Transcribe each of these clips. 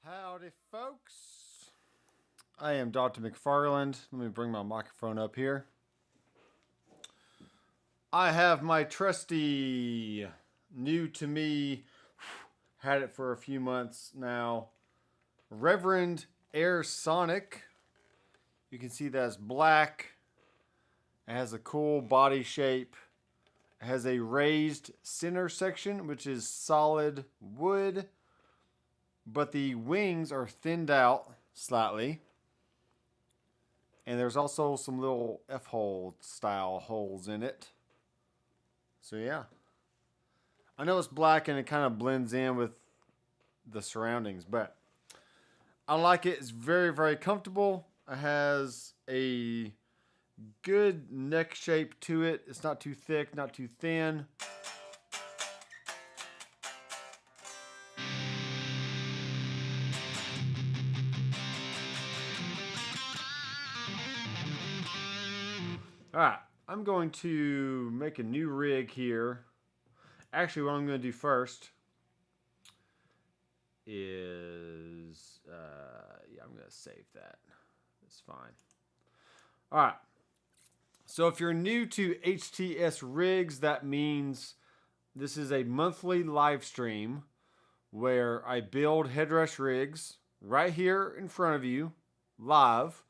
Howdy, folks. I am Doctor McFarland. Let me bring my microphone up here. I have my trusty, new to me, had it for a few months now, Reverend Air Sonic. You can see that's black. It has a cool body shape. It has a raised center section, which is solid wood, but the wings are thinned out slightly. And there's also some little F-hole style holes in it. So yeah. I know it's black and it kind of blends in with the surroundings, but I like it. It's very, very comfortable. It has a good neck shape to it. It's not too thick, not too thin. Alright, I'm going to make a new rig here. Actually, what I'm going to do first is, I'm going to save that. It's fine. Alright, so if you're new to HTS rigs, that means this is a monthly live stream where I build Headrush rigs right here in front of you, live.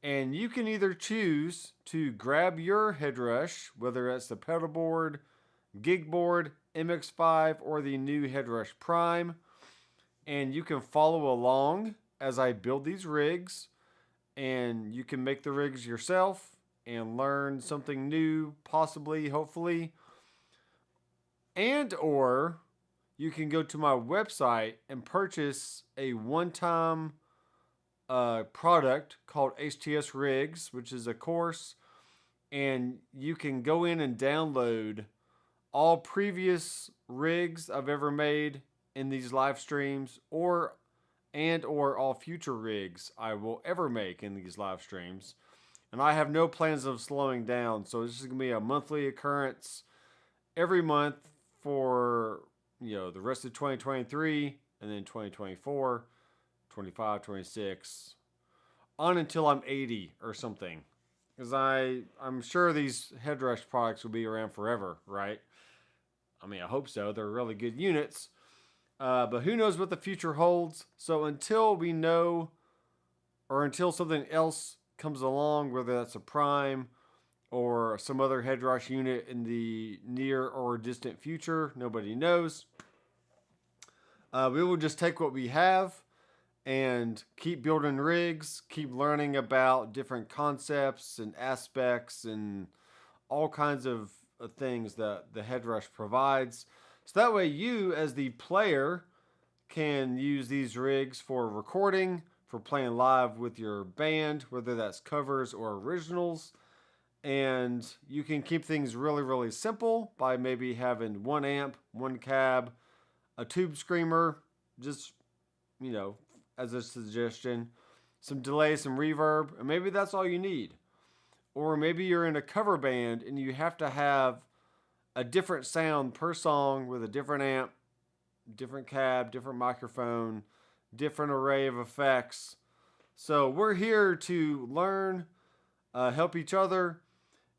And you can either choose to grab your Headrush, whether it's the pedal board, gig board, MX5, or the new Headrush Prime, and you can follow along as I build these rigs, and you can make the rigs yourself and learn something new, possibly, hopefully. And or you can go to my website and purchase a one-time product called HTS Rigs, which is a course, and you can go in and download all previous rigs I've ever made in these live streams, or all future rigs I will ever make in these live streams. And I have no plans of slowing down, so this is going to be a monthly occurrence every month for the rest of 2023, and then 2024, 25, 26, on until I'm 80 or something. Because I'm sure these Headrush products will be around forever, right? I mean, I hope so. They're really good units. But who knows what the future holds. So until we know, or until something else comes along, whether that's a Prime or some other Headrush unit in the near or distant future, nobody knows. We will just take what we have and keep building rigs, keep learning about different concepts and aspects and all kinds of things that the Headrush provides. So that way you, as the player, can use these rigs for recording, for playing live with your band, whether that's covers or originals. And you can keep things really, really simple by maybe having one amp, one cab, a tube screamer, just, as a suggestion, some delay, some reverb, and maybe that's all you need. Or maybe you're in a cover band and you have to have a different sound per song with a different amp, different cab, different microphone, different array of effects. So we're here to learn, help each other,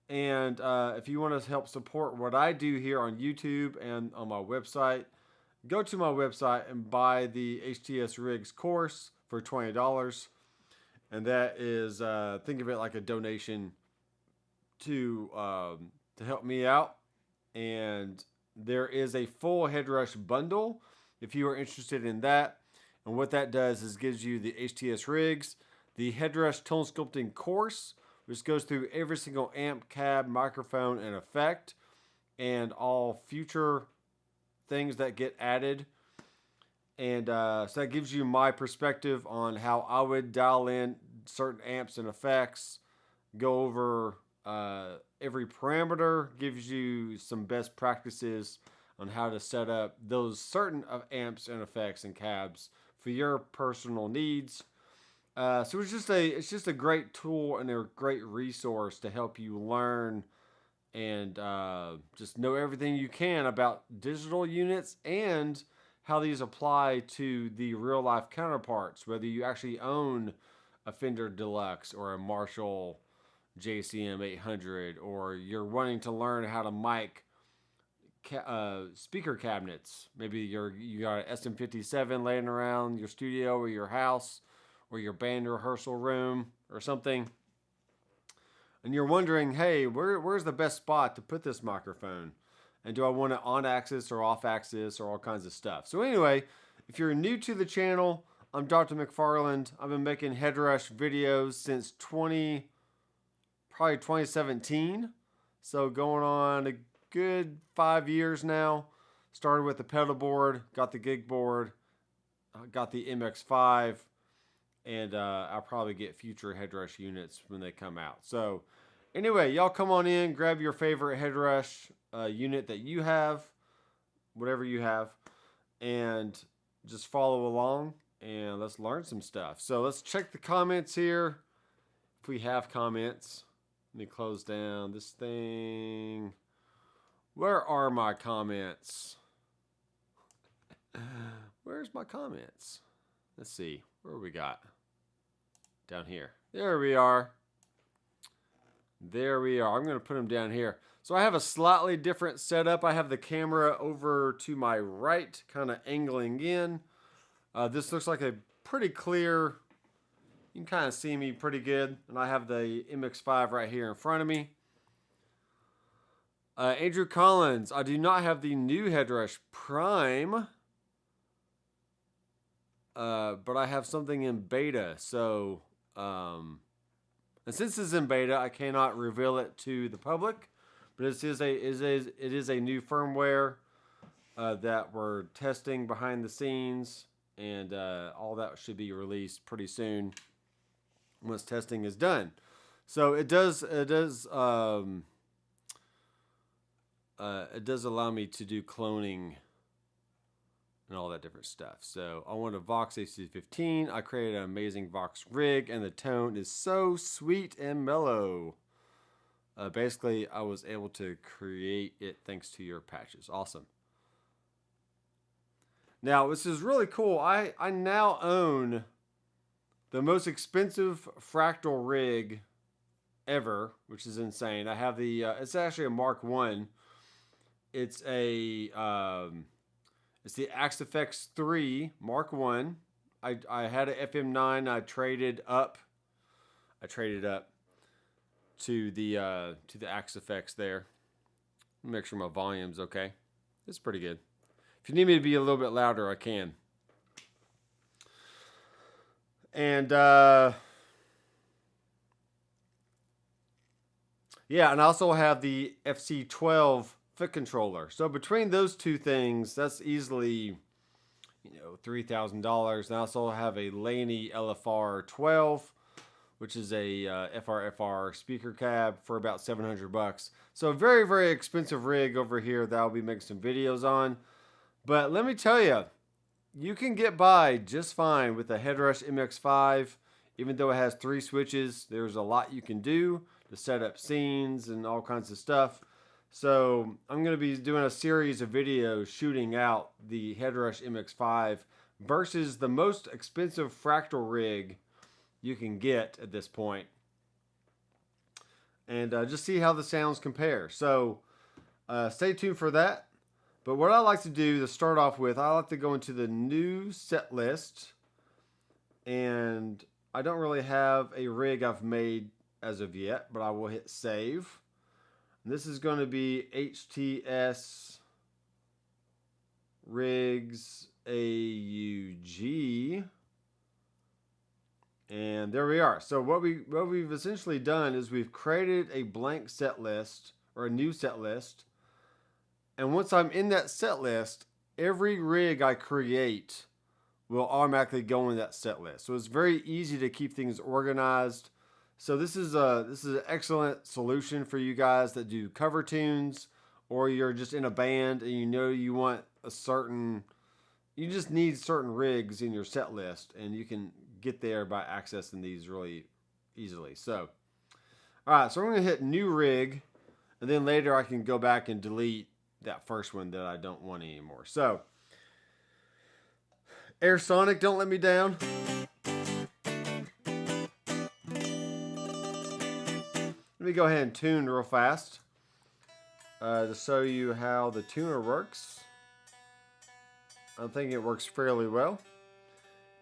and if you want to help support what I do here on YouTube and on my website, go to my website and buy the HTS Rigs course for $20. And that is, think of it like a donation to help me out. And there is a full Headrush bundle if you are interested in that. And what that does is gives you the HTS Rigs, the Headrush Tone Sculpting course, which goes through every single amp, cab, microphone, and effect, and all future things that get added. And so that gives you my perspective on how I would dial in certain amps and effects, go over every parameter, gives you some best practices on how to set up those certain amps and effects and cabs for your personal needs. So it's just a great tool and a great resource to help you learn and just know everything you can about digital units and how these apply to the real life counterparts, whether you actually own a Fender Deluxe or a Marshall JCM 800, or you're wanting to learn how to mic speaker cabinets. Maybe you got an SM57 laying around your studio or your house or your band rehearsal room or something, and you're wondering, hey, where's the best spot to put this microphone? And do I want it on axis or off axis or all kinds of stuff? So anyway, if you're new to the channel, I'm Dr. McFarland. I've been making Headrush videos since probably 2017. So going on a good 5 years now. Started with the pedal board, got the gig board, got the MX5, and I'll probably get future Headrush units when they come out. So anyway, y'all come on in, grab your favorite Headrush unit that you have, whatever you have, and just follow along and let's learn some stuff. So let's check the comments here. If we have comments, let me close down this thing. Where are my comments? Where's my comments? Let's see. Where we got? Down here. There we are. There we are. I'm going to put them down here. So I have a slightly different setup. I have the camera over to my right, kind of angling in. This looks like a pretty clear, you can kind of see me pretty good. And I have the MX5 right here in front of me. Andrew Collins, I do not have the new Headrush Prime, but I have something in beta. So, and since it's in beta, I cannot reveal it to the public. But it is a new firmware that we're testing behind the scenes, and all that should be released pretty soon once testing is done. So it does allow me to do cloning and all that different stuff. So I want a Vox AC15. I created an amazing Vox rig, and the tone is so sweet and mellow. Basically, I was able to create it thanks to your patches. Awesome. Now, this is really cool. I now own the most expensive fractal rig ever, which is insane. I have the, it's actually a Mark 1. It's a, it's the Axe-Fx 3 Mark 1. I had an FM9. I traded up to the Axe-Fx there. Make sure my volume's okay. It's pretty good. If you need me to be a little bit louder, I can. And yeah, and I also have the FC12 foot controller. So between those two things, that's easily, $3,000. And I also have a Laney LFR 12, which is a FR speaker cab for about $700. So a very, very expensive rig over here that I'll be making some videos on. But let me tell you, you can get by just fine with the Headrush MX5. Even though it has 3 switches, there's a lot you can do to set up scenes and all kinds of stuff. So I'm going to be doing a series of videos shooting out the Headrush MX5 versus the most expensive fractal rig you can get at this point, and just see how the sounds compare. So stay tuned for that. But what I like to do to start off with, I like to go into the new set list, and I don't really have a rig I've made as of yet, but I will hit save. And this is going to be HTS rigs AUG. And there we are. So what we've essentially done is we've created a blank set list, or a new set list. And once I'm in that set list, every rig I create will automatically go in that set list. So it's very easy to keep things organized. So this is an excellent solution for you guys that do cover tunes, or you're just in a band and you want you just need certain rigs in your set list, and you can get there by accessing these really easily. So, all right, so I'm going to hit new rig, and then later I can go back and delete that first one that I don't want anymore. So, Air Sonic, don't let me down. Let me go ahead and tune real fast to show you how the tuner works. I think it works fairly well.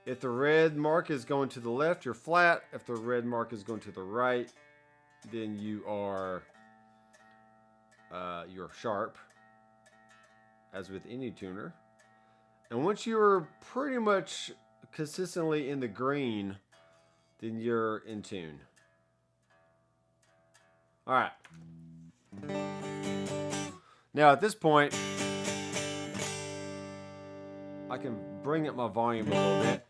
If the red mark is going to the left, you're flat. If the red mark is going to the right, then you're sharp, as with any tuner. And once you're pretty much consistently in the green, then you're in tune. All right. Now at this point, I can bring up my volume a little bit.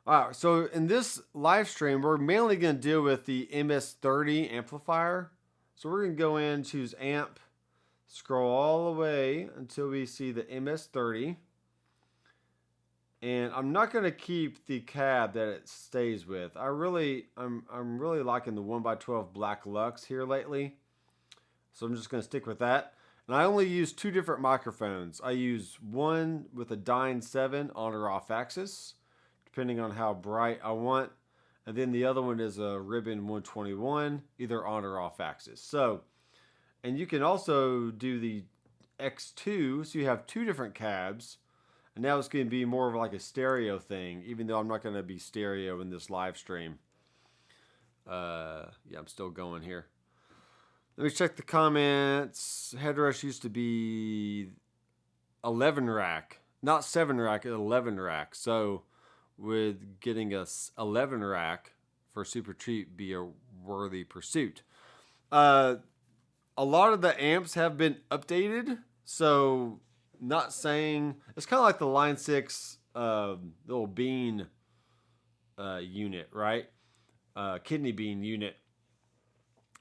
All right, so in this live stream, we're mainly going to deal with the MS-30 amplifier. So we're going to go in, choose amp, scroll all the way until we see the MS-30. And I'm not going to keep the cab that it stays with. I'm really liking the 1x12 Black Lux here lately. So I'm just going to stick with that. And I only use two different microphones. I use one with a Dyne 7 on or off axis, depending on how bright I want. And then the other one is a Ribbon 121, either on or off axis. So, and you can also do the X2, so you have two different cabs. And now it's going to be more of like a stereo thing, even though I'm not going to be stereo in this live stream. Yeah, I'm still going here. Let me check the comments. Headrush used to be 11 rack, not 7 rack, 11 rack. So with getting a 11 rack for super cheap be a worthy pursuit. A lot of the amps have been updated, so not saying it's kind of like the Line 6 little bean unit, right? Kidney bean unit.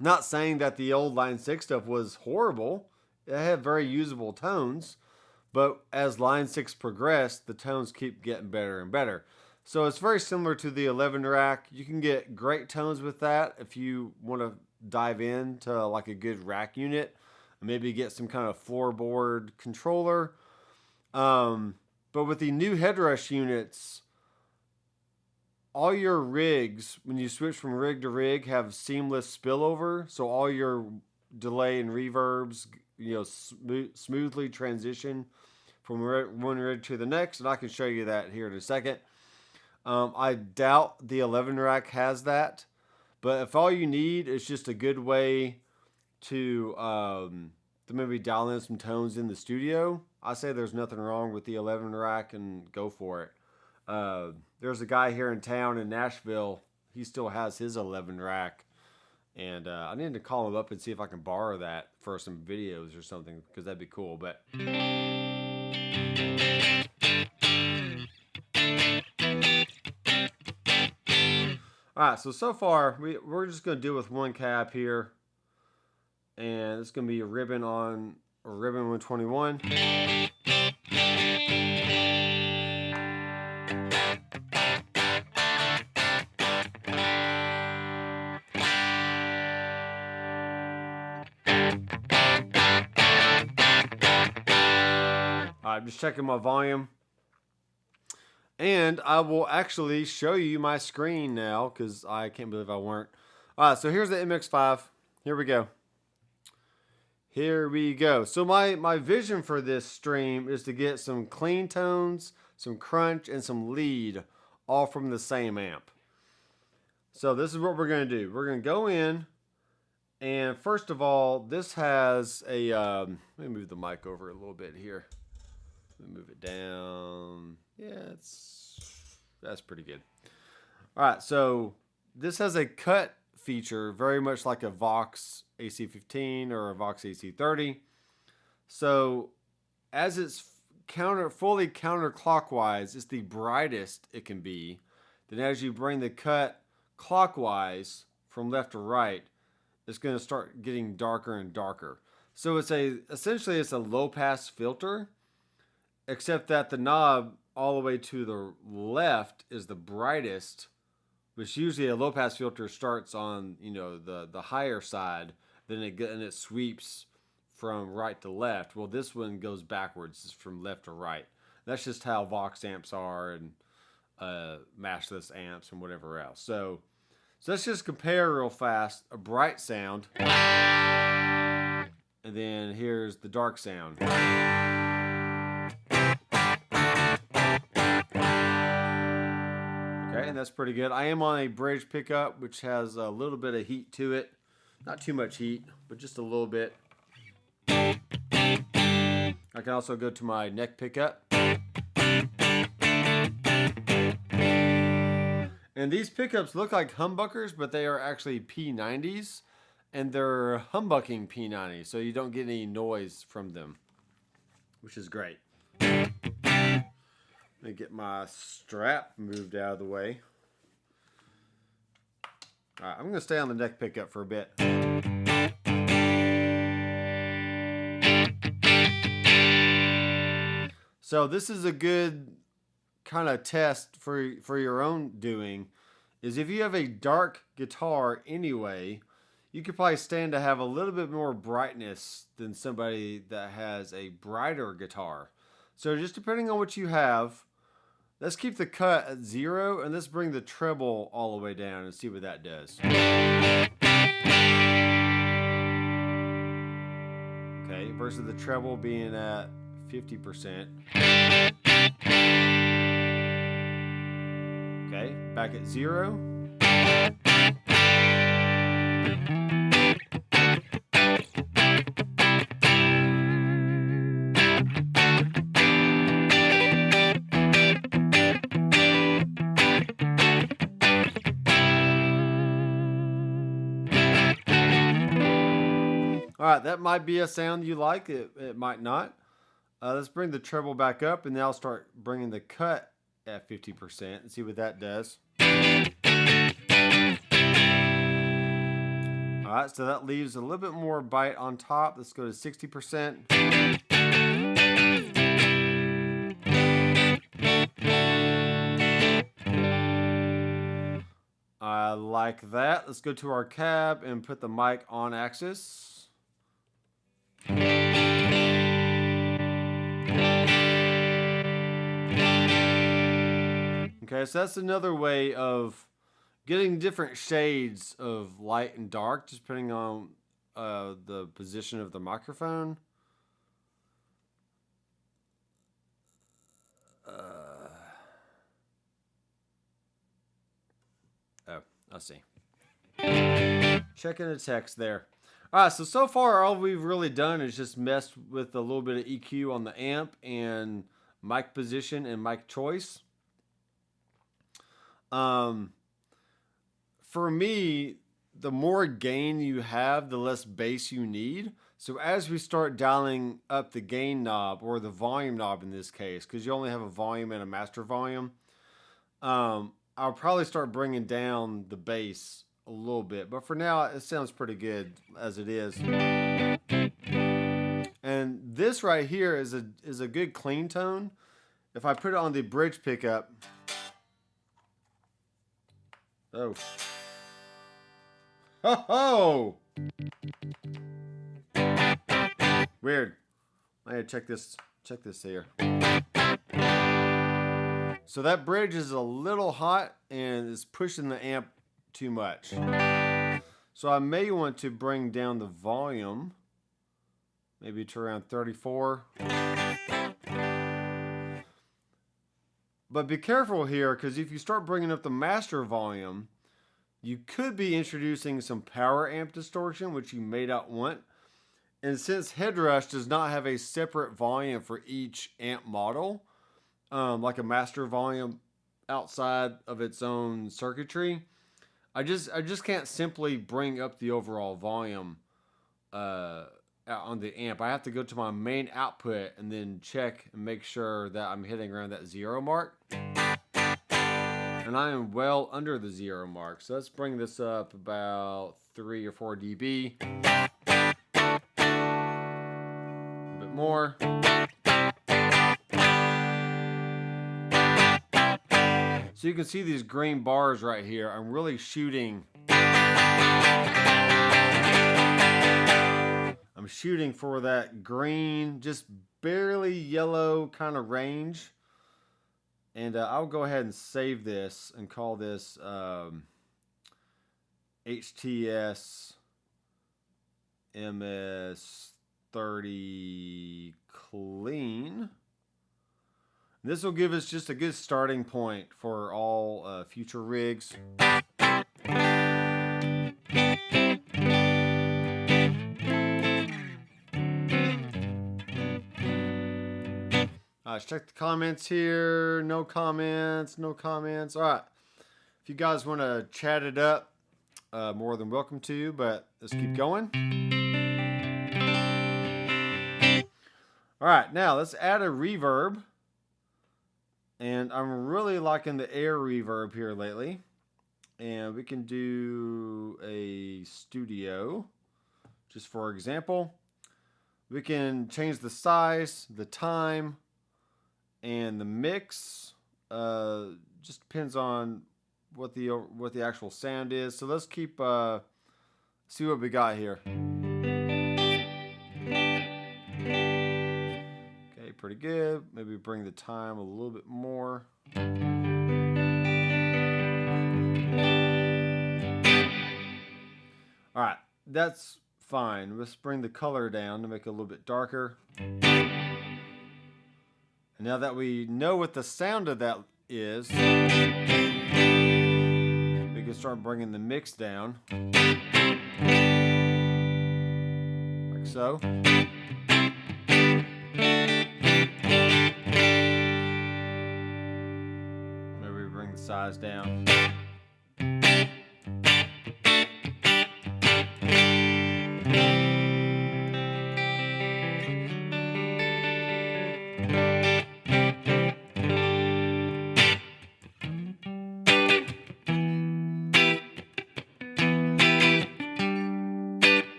Not saying that the old Line 6 stuff was horrible. It had very usable tones, but as Line 6 progressed, the tones keep getting better and better. So it's very similar to the 11 rack. You can get great tones with that if you want to dive into like a good rack unit. Maybe get some kind of floorboard controller. But with the new Headrush units, all your rigs, when you switch from rig to rig, have seamless spillover. So all your delay and reverbs, smoothly transition from one rig to the next. And I can show you that here in a second. I doubt the 11 rack has that. But if all you need is just a good way to maybe dial in some tones in the studio, I say there's nothing wrong with the 11 rack and go for it. There's a guy here in town in Nashville. He still has his 11 rack. And I need to call him up and see if I can borrow that for some videos or something, because that'd be cool. But all right, so far we're just going to deal with one cab here. And it's going to be a Ribbon 121. I'm just checking my volume. And I will actually show you my screen now, because I can't believe I weren't. All right, so here's the MX5. Here we go. Here we go. So my vision for this stream is to get some clean tones, some crunch, and some lead, all from the same amp. So this is what we're going to do. We're going to go in, and first of all, this has a, let me move the mic over a little bit here. Let me move it down. Yeah, that's pretty good. All right, so this has a cut feature, very much like a Vox AC15 or a Vox AC30. So as it's fully counterclockwise, it's the brightest it can be. Then as you bring the cut clockwise from left to right, it's going to start getting darker and darker. So essentially it's a low pass filter, except that the knob all the way to the left is the brightest, which usually a low pass filter starts on, the higher side, then it sweeps from right to left. Well, this one goes backwards, it's from left to right. That's just how Vox amps are, and mashless amps and whatever else. So let's just compare real fast a bright sound, and then here's the dark sound. Okay, and that's pretty good. I am on a bridge pickup, which has a little bit of heat to it. Not too much heat, but just a little bit. I can also go to my neck pickup. And these pickups look like humbuckers, but they are actually P90s. And they're humbucking P90s, so you don't get any noise from them, which is great. Let me get my strap moved out of the way. All right, I'm going to stay on the neck pickup for a bit. So this is a good kind of test for your own doing, is if you have a dark guitar anyway, you could probably stand to have a little bit more brightness than somebody that has a brighter guitar. So just depending on what you have, let's keep the cut at 0 and let's bring the treble all the way down and see what that does. Okay, versus the treble being at 50%. Okay, back at 0. Alright, that might be a sound you like. It might not. Let's bring the treble back up, and now I'll start bringing the cut at 50% and see what that does. Alright, so that leaves a little bit more bite on top. Let's go to 60%. I like that. Let's go to our cab and put the mic on axis. Okay, so that's another way of getting different shades of light and dark, just depending on the position of the microphone. Oh, I see. Checking the text there. Alright, so far all we've really done is just messed with a little bit of EQ on the amp and mic position and mic choice. For me, the more gain you have, the less bass you need. So as we start dialing up the gain knob, or the volume knob in this case, because you only have a volume and a master volume, I'll probably start bringing down the bass a little bit. But for now, it sounds pretty good as it is. And this right here is a good clean tone. If I put it on the bridge pickup... Oh. Ho ho! Weird. I gotta check this here. So that bridge is a little hot and is pushing the amp too much. So I may want to bring down the volume, maybe to around 34. But be careful here, because if you start bringing up the master volume, you could be introducing some power amp distortion, which you may not want. And since Headrush does not have a separate volume for each amp model, like a master volume outside of its own circuitry, I just can't simply bring up the overall volume on the amp. I have to go to my main output and then check and make sure that I'm hitting around that 0 mark. And I am well under the 0 mark. So let's bring this up about 3 or 4 dB. A bit more. So you can see these green bars right here. I'm really shooting. I'm shooting for that green, just barely yellow kind of range. And I'll go ahead and save this and call this HTS MS30 clean. This will give us just a good starting point for all future rigs. Let's check the comments here. No comments, no comments. All right. If you guys want to chat it up, more than welcome to, but let's keep going. All right, now let's add a reverb. And I'm really liking the air reverb here lately. And we can do a studio, just for example. We can change the size, the time, and the mix. Just depends on what the actual sound is. So let's keep see what we got here. Okay, pretty good. Maybe bring the time a little bit more. All right, that's fine. Let's bring the color down to make it a little bit darker. And now that we know what the sound of that is, we can start bringing the mix down. Like so. Maybe we bring the size down.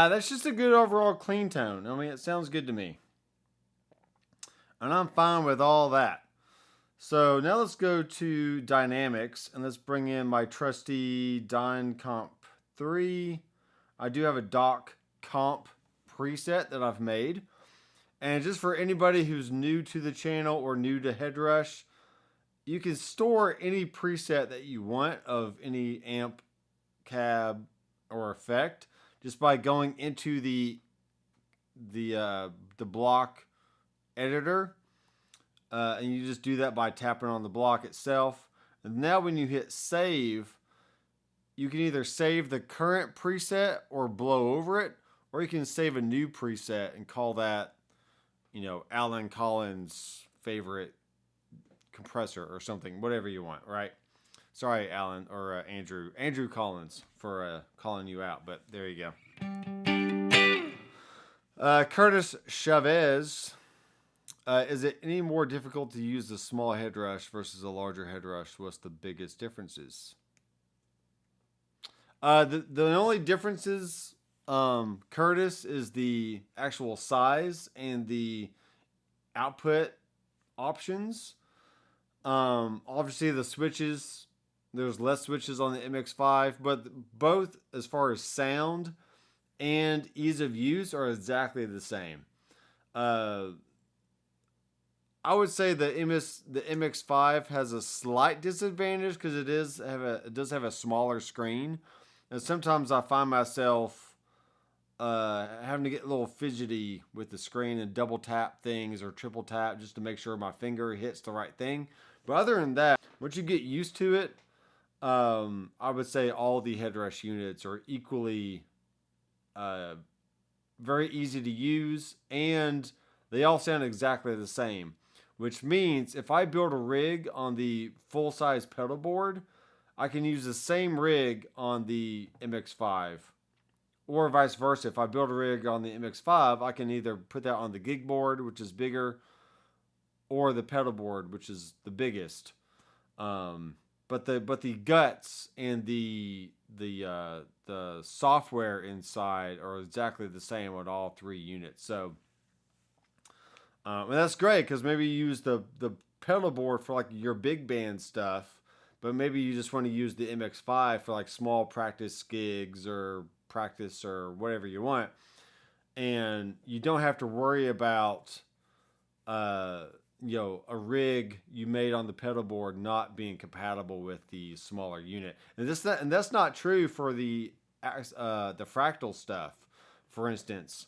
That's just a good overall clean tone. I mean, it sounds good to me. And I'm fine with all that. So now let's go to Dynamics and let's bring in my trusty Dyne Comp 3. I do have a Doc Comp preset that I've made. And just for anybody who's new to the channel or new to Headrush, you can store any preset that you want of any amp, cab, or effect just by going into the block editor, and you just do that by tapping on the block itself. And now when you hit save, you can either save the current preset or blow over it, or you can save a new preset and call that, you know, Alan Collins' favorite compressor or something, whatever you want, right? Sorry, Alan, or Andrew Collins for calling you out, but there you go. Curtis Chavez, is it any more difficult to use the small Headrush versus a larger Headrush? What's the biggest differences? The only differences, Curtis, is the actual size and the output options. Obviously the switches, there's less switches on the MX5, but both as far as sound and ease of use are exactly the same. I would say the MX5 has a slight disadvantage because it does have a smaller screen, and sometimes I find myself having to get a little fidgety with the screen and double tap things or triple tap just to make sure my finger hits the right thing. But other than that, once you get used to it, I would say all the Headrush units are equally very easy to use, and they all sound exactly the same. which means if I build a rig on the full-size pedal board, I can use the same rig on the MX5. Or vice versa. If I build a rig on the MX5, I can either put that on the gig board, which is bigger, or the pedal board, which is the biggest. But the guts and the software inside are exactly the same on all three units. So and that's great because maybe you use the pedal board for like your big band stuff, but maybe you just want to use the MX5 for like small practice gigs or practice or whatever you want, and you don't have to worry about a rig you made on the pedal board not being compatible with the smaller unit. And that's not true for the fractal stuff. For instance,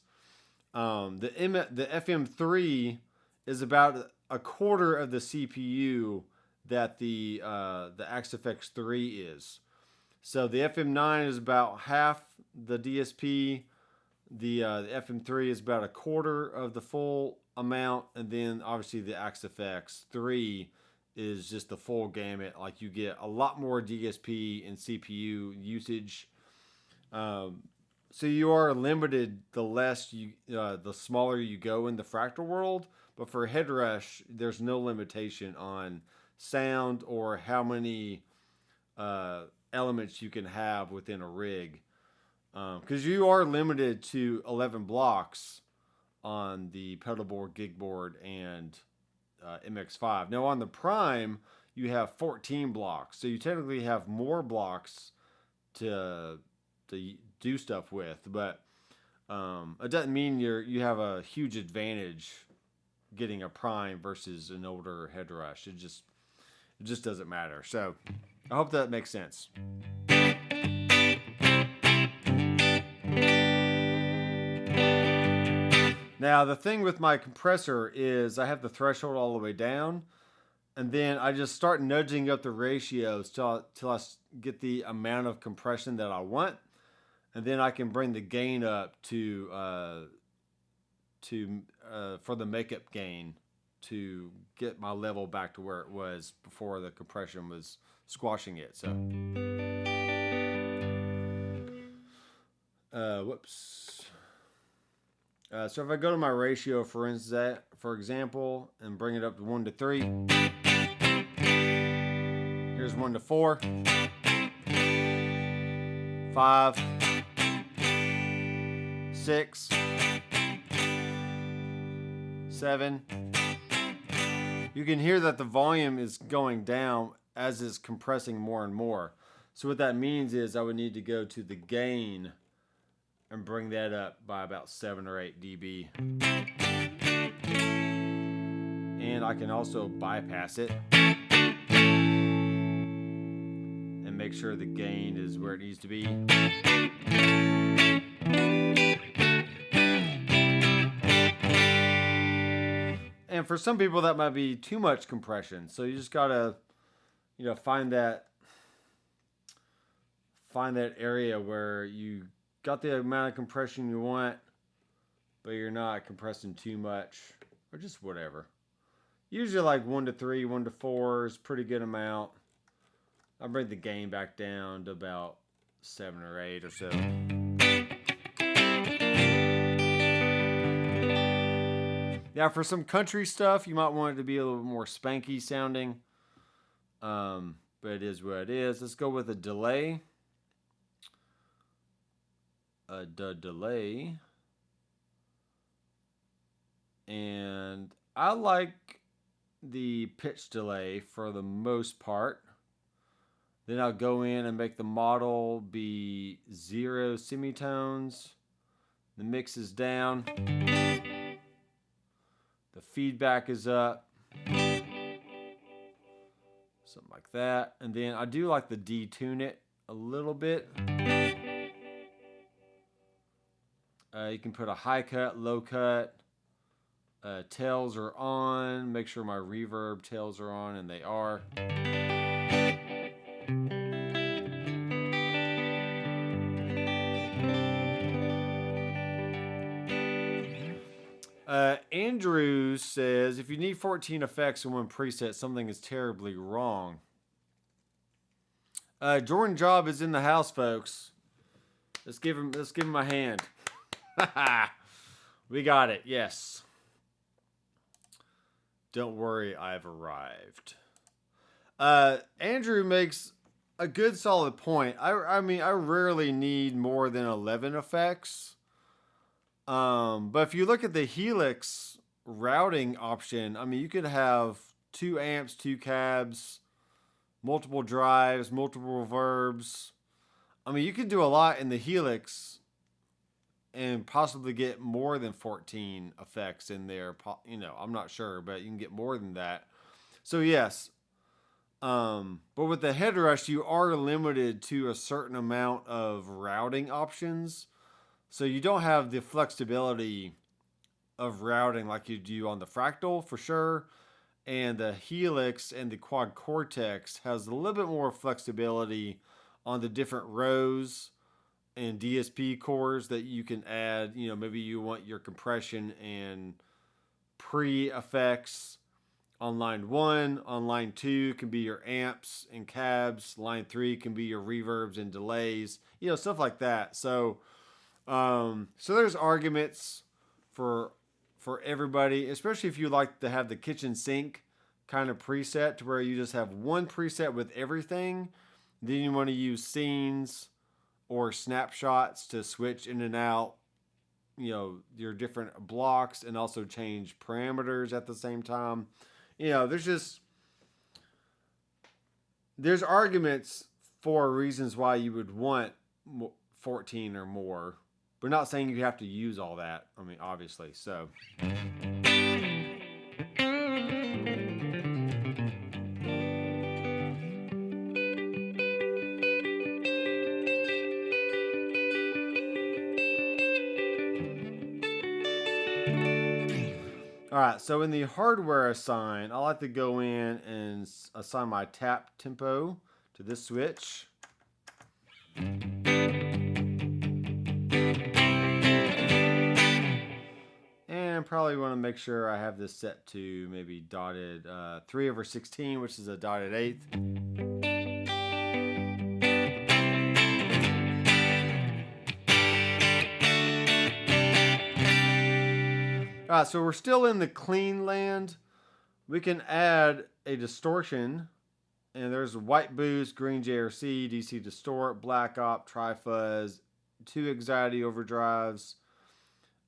the FM3 is about a quarter of the CPU that the AxeFX3 is. So the FM9 is about half the DSP. The FM3 is about a quarter of the full amount, and then obviously the AxeFX3 is just the full gamut. Like you get a lot more DSP and CPU usage. So you are limited the smaller you go in the fractal world. But for Headrush, there's no limitation on sound or how many elements you can have within a rig, because you are limited to 11 blocks on the pedal board, gig board, and MX5. Now on the Prime, you have 14 blocks, so you technically have more blocks to do stuff with, but it doesn't mean you have a huge advantage getting a Prime versus an older Headrush. It just doesn't matter. So I hope that makes sense. Now, the thing with my compressor is I have the threshold all the way down, and then I just start nudging up the ratios till I get the amount of compression that I want, and then I can bring the gain up to for the makeup gain to get my level back to where it was before the compression was squashing it. So, whoops. So if I go to my ratio, for example, and bring it up to 1 to 3, here's 1 to 4, 5, 6, 7. You can hear that the volume is going down as it's compressing more and more. So what that means is I would need to go to the gain and bring that up by about 7 or 8 dB. And I can also bypass it and make sure the gain is where it needs to be. And for some people that might be too much compression. So you just gotta, find that area where you got the amount of compression you want, but you're not compressing too much, or just whatever. Usually like 1 to 3, 1 to 4 is a pretty good amount. I'll bring the gain back down to about 7 or 8 or so. Now for some country stuff, you might want it to be a little bit more spanky sounding. But it is what it is. Let's go with a delay. Delay. And I like the pitch delay for the most part. Then I'll go in and make the model be 0 semitones. The mix is down. The feedback is up. Something like that. And then I do like to detune it a little bit. You can put a high cut, low cut. Tails are on. Make sure my reverb tails are on, and they are. Andrew says, if you need 14 effects in one preset, something is terribly wrong. Jordan Job is in the house, folks. Let's give him a hand. We got it. Yes. Don't worry, I've arrived. Andrew makes a good solid point. I mean, I rarely need more than 11 effects. But if you look at the Helix routing option, I mean, you could have 2 amps, 2 cabs, multiple drives, multiple reverbs. I mean, you can do a lot in the Helix and possibly get more than 14 effects in there. You know, I'm not sure, but you can get more than that. So yes. But with the Headrush, you are limited to a certain amount of routing options. So you don't have the flexibility of routing like you do on the Fractal for sure. And the Helix and the Quad Cortex has a little bit more flexibility on the different rows and DSP cores that you can add. You know, maybe you want your compression and pre-effects on line 1. On line 2 can be your amps and cabs. Line 3 can be your reverbs and delays. You know, stuff like that. So there's arguments for everybody, especially if you like to have the kitchen sink kind of preset to where you just have one preset with everything. Then you want to use scenes or snapshots to switch in and out, you know, your different blocks and also change parameters at the same time. You know, there's arguments for reasons why you would want 14 or more. We're not saying you have to use all that. I mean, obviously. So. All right. So in the hardware assign, I like to go in and assign my tap tempo to this switch. Probably want to make sure I have this set to maybe dotted 3/16, which is a dotted eighth. All right, so we're still in the clean land. We can add a distortion, and there's white boost, green JRC, DC distort, black op, tri-fuzz, 2 anxiety overdrives,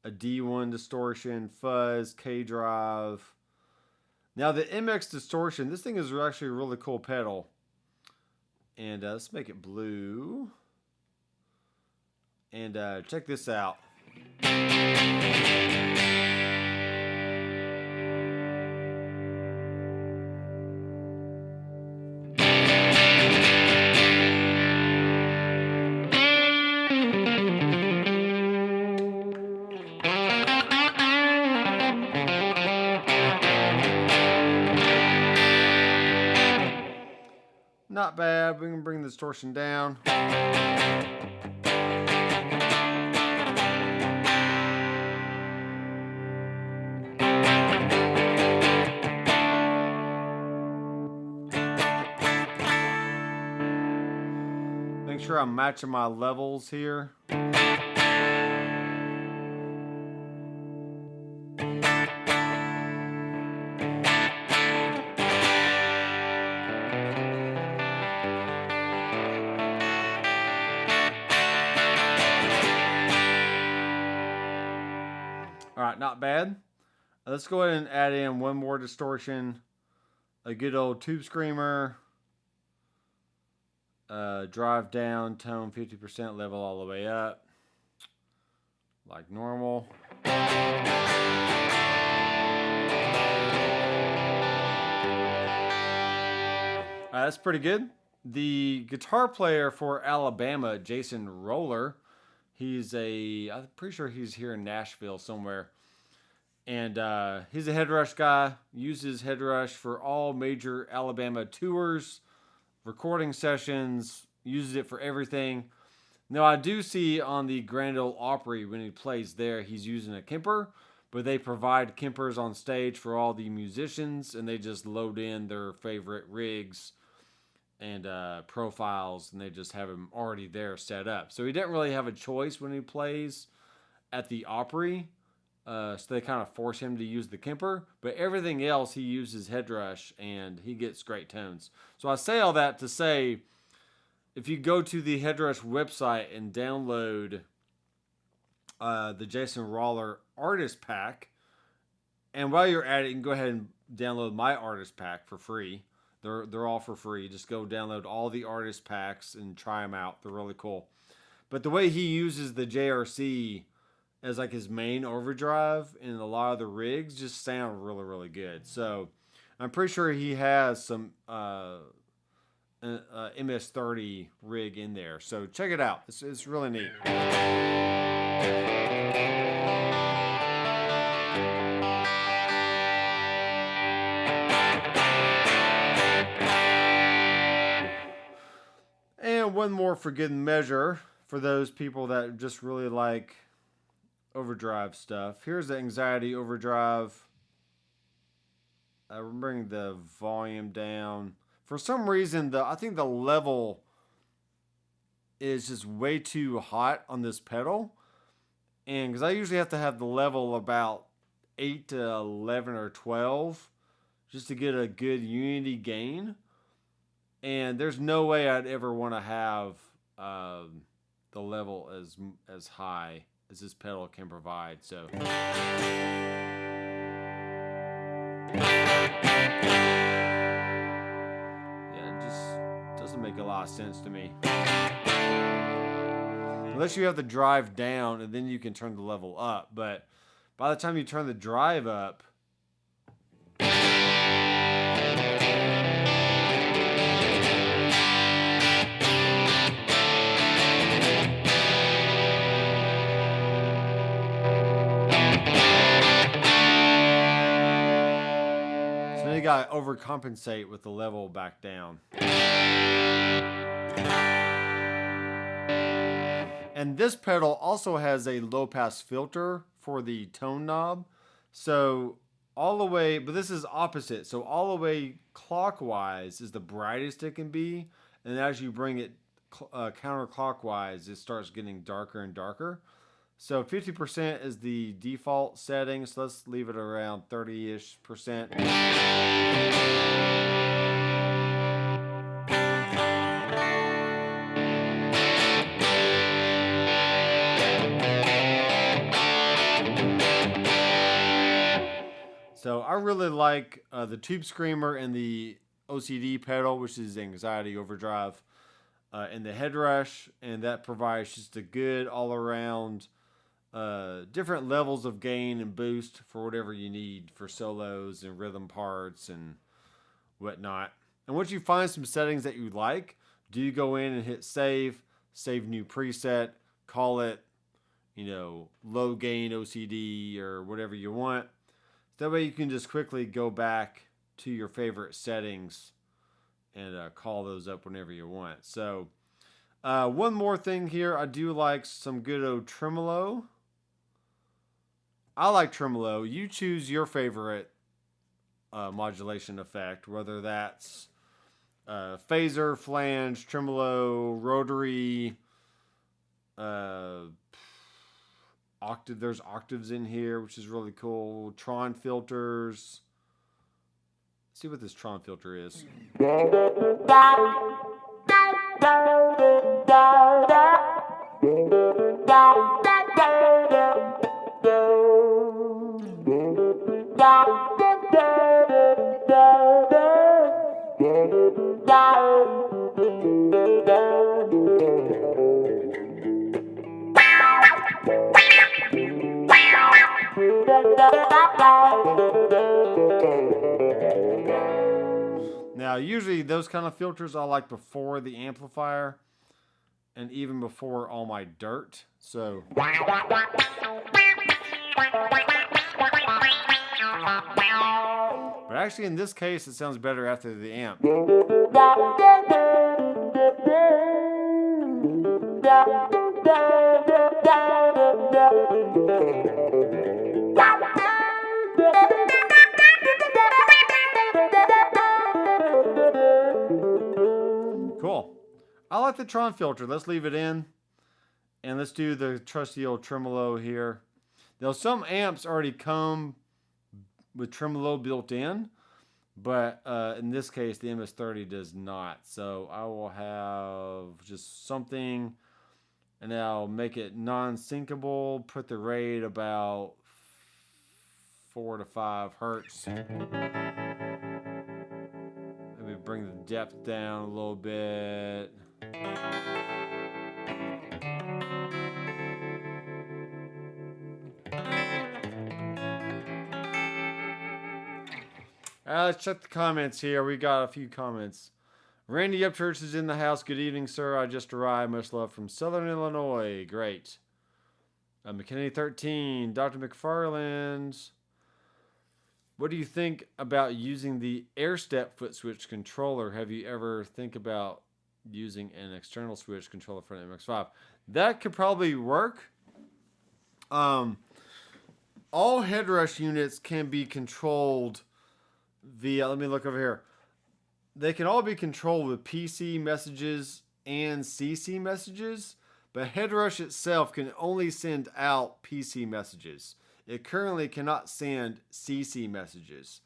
a D1 distortion, fuzz, K drive. Now the MX distortion, this thing is actually a really cool pedal. And let's make it blue. And check this out. Not bad. We can bring the distortion down. Make sure I'm matching my levels here. Alright, not bad. Let's go ahead and add in one more distortion. A good old tube screamer. Drive down, tone 50%, level all the way up. Like normal. Alright, that's pretty good. The guitar player for Alabama, Jason Roller, I'm pretty sure he's here in Nashville somewhere. And he's a Headrush guy, uses Headrush for all major Alabama tours, recording sessions, uses it for everything. Now, I do see on the Grand Ole Opry, when he plays there, he's using a Kemper. but they provide Kempers on stage for all the musicians, and they just load in their favorite rigs and profiles, and they just have them already there set up. So he didn't really have a choice when he plays at the Opry. So they kind of force him to use the Kemper, but everything else he uses Headrush, and he gets great tones. So I say all that to say, if you go to the Headrush website and download the Jason Roller Artist Pack, and while you're at it, you can go ahead and download my Artist Pack for free. They're all for free. Just go download all the Artist Packs and try them out. They're really cool. But the way he uses the JRC as like his main overdrive in a lot of the rigs just sound really, really good. So I'm pretty sure he has some MS-30 rig in there. So check it out. It's really neat. And one more for good measure for those people that just really like overdrive stuff. Here's the Anxiety Overdrive. We're bringing the volume down. For some reason, I think the level is just way too hot on this pedal. And because I usually have to have the level about 8 to 11 or 12 just to get a good unity gain. And there's no way I'd ever want to have the level as high as this pedal can provide. So yeah, it just doesn't make a lot of sense to me. Unless you have the drive down, and then you can turn the level up. But by the time you turn the drive up, you gotta overcompensate with the level back down. And this pedal also has a low pass filter for the tone knob. So all the way, but this is opposite. So all the way clockwise is the brightest it can be. And as you bring it counterclockwise, it starts getting darker and darker. So 50% is the default setting, so let's leave it around 30-ish%. So I really like the Tube Screamer and the OCD pedal, which is Anxiety Overdrive, and the Headrush, and that provides just a good all-around different levels of gain and boost for whatever you need for solos and rhythm parts and whatnot. And once you find some settings that you like, do you go in and hit save new preset, call it, low gain OCD or whatever you want. That way you can just quickly go back to your favorite settings and call those up whenever you want. So one more thing here, I do like some good old tremolo. I like tremolo. You choose your favorite modulation effect, whether that's phaser, flange, tremolo, rotary, octave. There's octaves in here, which is really cool. Tron filters. Let's see what this Tron filter is. Now, usually those kind of filters I like before the amplifier and even before all my dirt. So but actually in this case it sounds better after the amp. Cool. I like the Tron filter. Let's leave it in. And let's do the trusty old tremolo here. Now, some amps already come with tremolo built in, but in this case, the MS-30 does not. So I will have just something, and I'll make it non-syncable. Put the rate about 4 to 5 hertz. Maybe bring the depth down a little bit. Let's check the comments here. We got a few comments. Randy Upchurch is in the house. Good evening, sir. I just arrived. Much love from Southern Illinois. Great. McKinney 13. Doctor McFarland. What do you think about using the AirStep foot switch controller? Have you ever think about using an external switch controller for an MX-5? That could probably work. All Headrush units can be controlled via, let me look over here. They can all be controlled with PC messages and CC messages, but Headrush itself can only send out PC messages. It currently cannot send CC messages.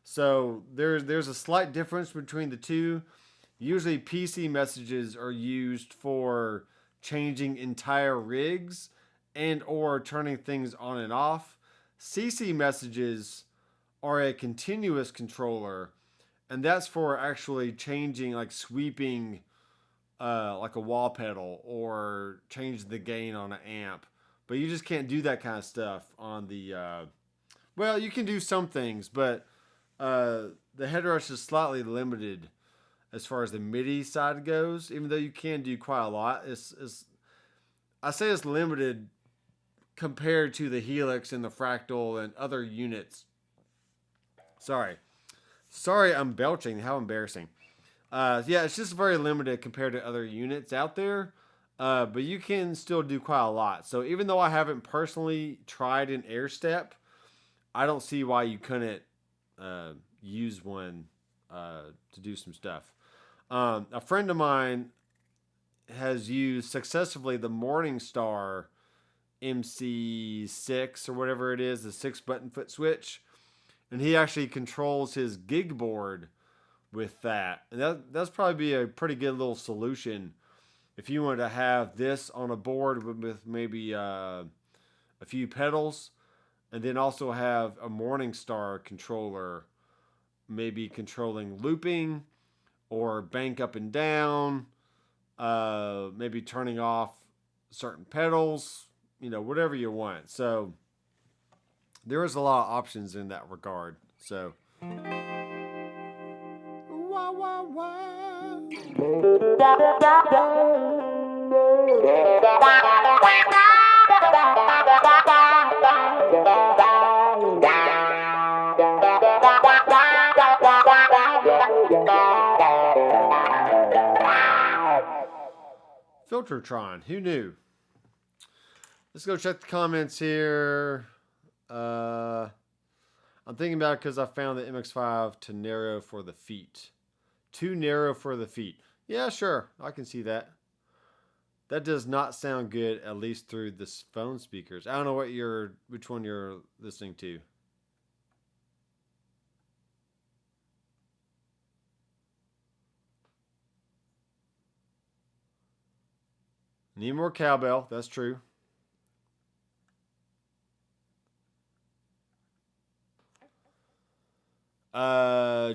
So there's a slight difference between the two. Usually PC messages are used for changing entire rigs and or turning things on and off. CC messages are a continuous controller, and that's for actually changing, like sweeping like a wall pedal or change the gain on an amp. But you just can't do that kind of stuff on the well, you can do some things, but the Headrush is slightly limited as far as the MIDI side goes, even though you can do quite a lot. I say it's limited compared to the Helix and the Fractal and other units. Sorry, I'm belching. How embarrassing. Yeah, it's just very limited compared to other units out there. But you can still do quite a lot. So even though I haven't personally tried an AirStep, I don't see why you couldn't use one to do some stuff. A friend of mine has used successfully the Morningstar MC6 or whatever it is, the 6-button foot switch. And he actually controls his gig board with that. And that's probably be a pretty good little solution if you wanted to have this on a board with maybe a few pedals, and then also have a Morningstar controller, maybe controlling looping or bank up and down, maybe turning off certain pedals, whatever you want. So there is a lot of options in that regard. So wah, wah, wah. Filtertron, who knew? Let's go check the comments here. I'm thinking about it because I found the MX-5 too narrow for the feet. Too narrow for the feet. Yeah, sure. I can see that. That does not sound good, at least through the phone speakers. I don't know which one you're listening to. Need more cowbell. That's true.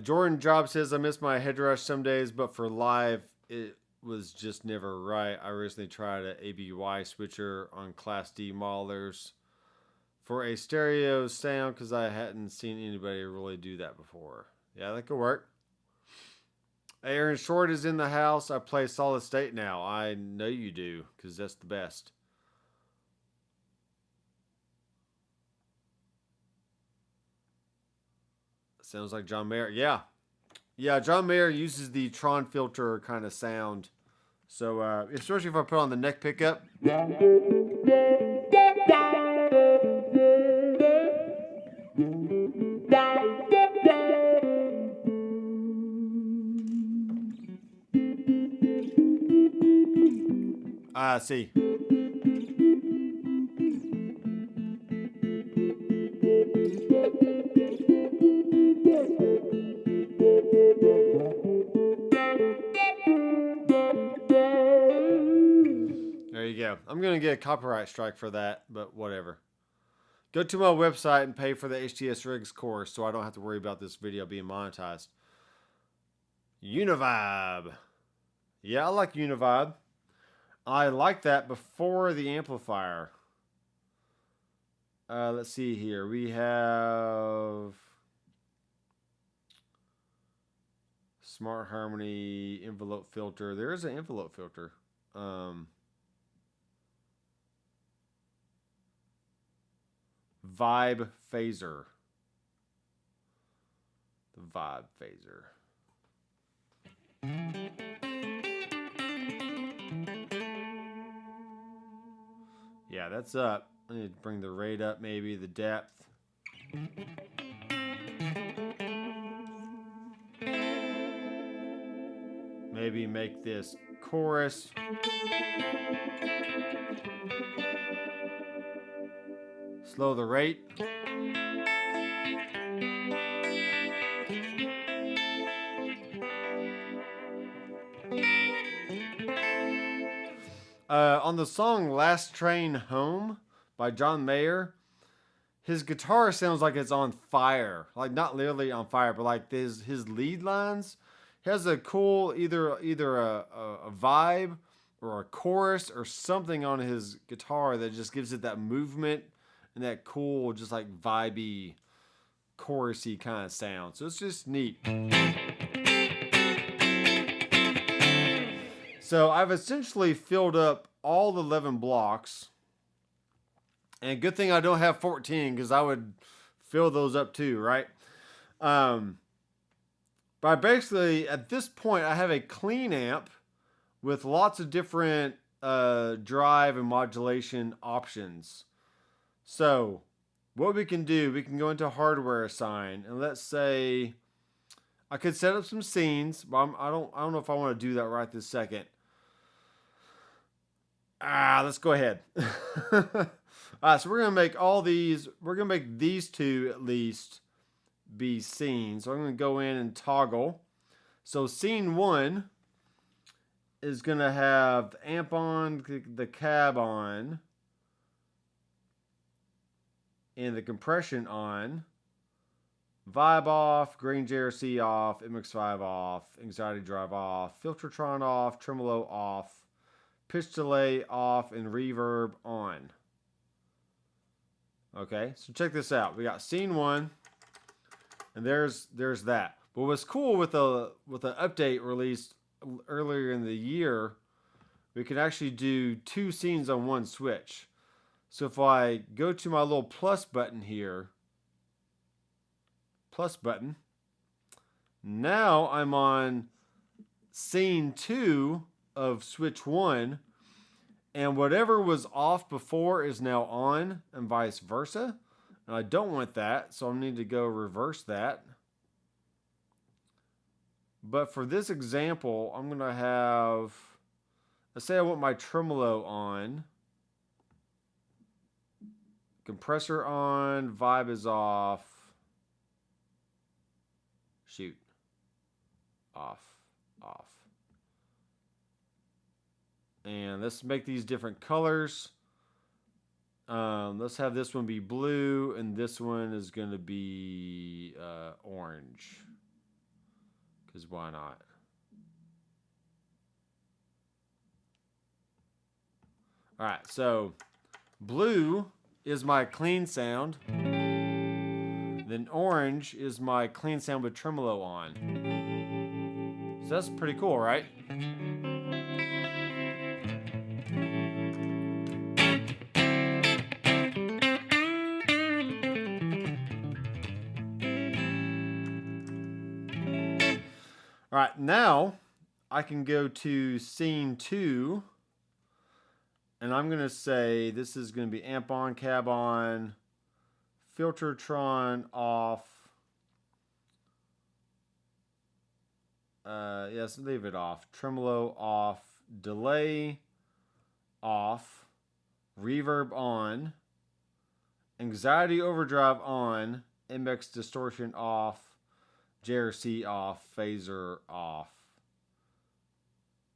Jordan Job says, I miss my Headrush some days, but for live, it was just never right. I recently tried an ABY switcher on Class D modelers for a stereo sound because I hadn't seen anybody really do that before. Yeah, that could work. Aaron Short is in the house. I play Solid State now. I know you do because that's the best. Sounds like John Mayer. Yeah. Yeah, John Mayer uses the Tron filter kind of sound. So, especially if I put on the neck pickup. See. There you go. I'm going to get a copyright strike for that, but whatever. Go to my website and pay for the HTS rigs course so I don't have to worry about this video being monetized. Univibe. Yeah, I like Univibe. I like that before the amplifier. Let's see here. We have Smart Harmony envelope filter. There is an envelope filter. Vibe phaser. The vibe phaser. Yeah, that's up. I need to bring the rate up, maybe the depth. Maybe make this chorus. Slow the rate. On the song Last Train Home by John Mayer, his guitar sounds like it's on fire. Like not literally on fire, but like his lead lines. He has a cool either a vibe or a chorus or something on his guitar that just gives it that movement and that cool, just like vibey, chorusy kind of sound. So it's just neat. So I've essentially filled up all the 11 blocks. And good thing I don't have 14 because I would fill those up too, right? But basically, at this point, I have a clean amp with lots of different drive and modulation options. So what we can do, we can go into hardware assign, and let's say I could set up some scenes, but I don't know if I want to do that right this second. Let's go ahead. All right, so we're gonna make all these. We're gonna make these two at least be scenes. So I'm gonna go in and toggle. So scene 1 is gonna have amp on, the cab on, and the compression on, vibe off, grain JRC off, MX5 off, anxiety drive off, Filtertron off, tremolo off, pitch delay off, and reverb on. Okay, so check this out. We got scene 1, and there's that. But what's cool with the update released earlier in the year, we can actually do 2 scenes on one switch. So if I go to my little plus button here, plus button, now I'm on scene 2 of switch 1, and whatever was off before is now on, and vice versa. And I don't want that, so I need to go reverse that. But for this example, I'm going to have, let's say I want my tremolo on, compressor on, vibe is off, shoot, off. And let's make these different colors. Let's have this one be blue, and this one is going to be orange. Because why not? All right, so blue is my clean sound. Then orange is my clean sound with tremolo on. So that's pretty cool, right? All right, now I can go to scene 2, and I'm going to say this is going to be amp on, cab on, Filtertron off. Yes, leave it off. Tremolo off, delay off, reverb on, anxiety overdrive on, MX distortion off, JRC off, phaser off.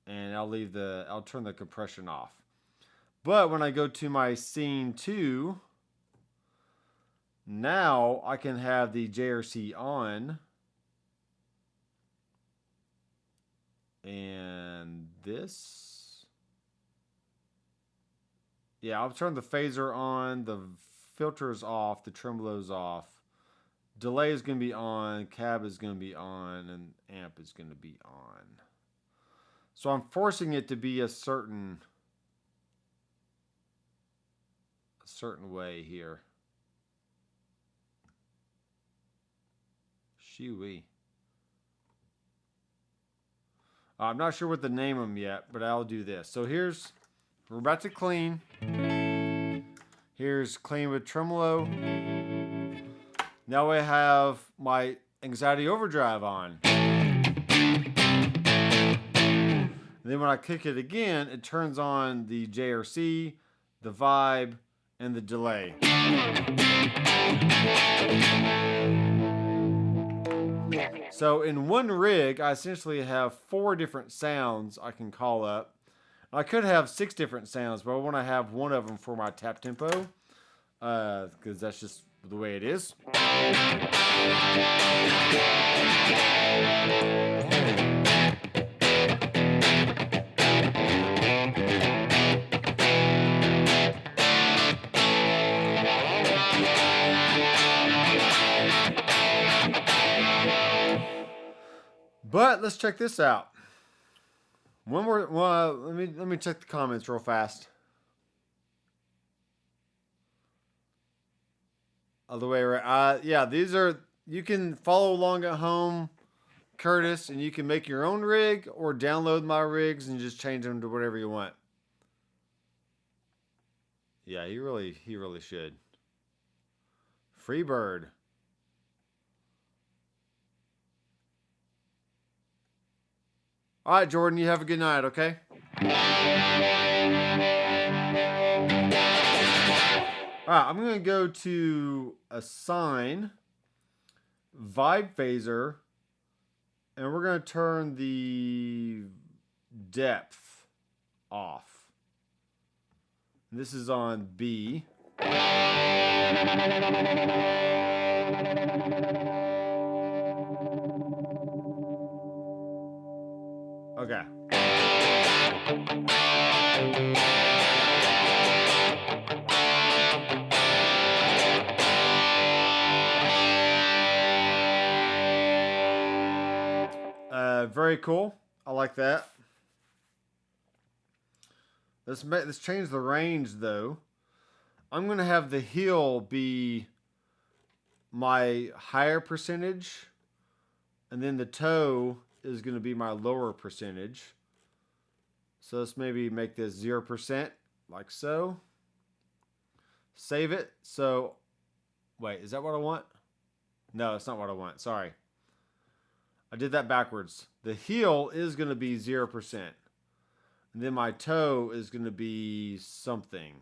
And I'll turn the compression off. But when I go to my scene 2, now I can have the JRC on. And this. Yeah, I'll turn the phaser on, the filter's off, the tremolo's off. Delay is going to be on, cab is going to be on, and amp is going to be on. So I'm forcing it to be a certain way here. Shoo-wee. I'm not sure what to name them yet, but I'll do this. So we're about to clean. Here's clean with tremolo. Now I have my anxiety overdrive on. And then when I kick it again, it turns on the JRC, the vibe, and the delay. So in one rig, I essentially have 4 different sounds I can call up. I could have 6 different sounds, but I want to have one of them for my tap tempo, because that's just the way it is. But let's check this out. One more. Well, let me check the comments real fast. Other way around. Yeah, these are. You can follow along at home, Curtis, and you can make your own rig or download my rigs and just change them to whatever you want. Yeah, he really should. Freebird. All right, Jordan, you have a good night, okay? All right, I'm going to go to assign vibe phaser, and we're going to turn the depth off. And this is on B. Okay. Very cool. I like that. Let's change the range though. I'm gonna have the heel be my higher percentage, and then the toe is going to be my lower percentage. So let's maybe make this 0%, like so. Save it. So, wait, is that what I want? No, that's not what I want. Sorry. I did that backwards. The heel is going to be 0%. And then my toe is going to be something.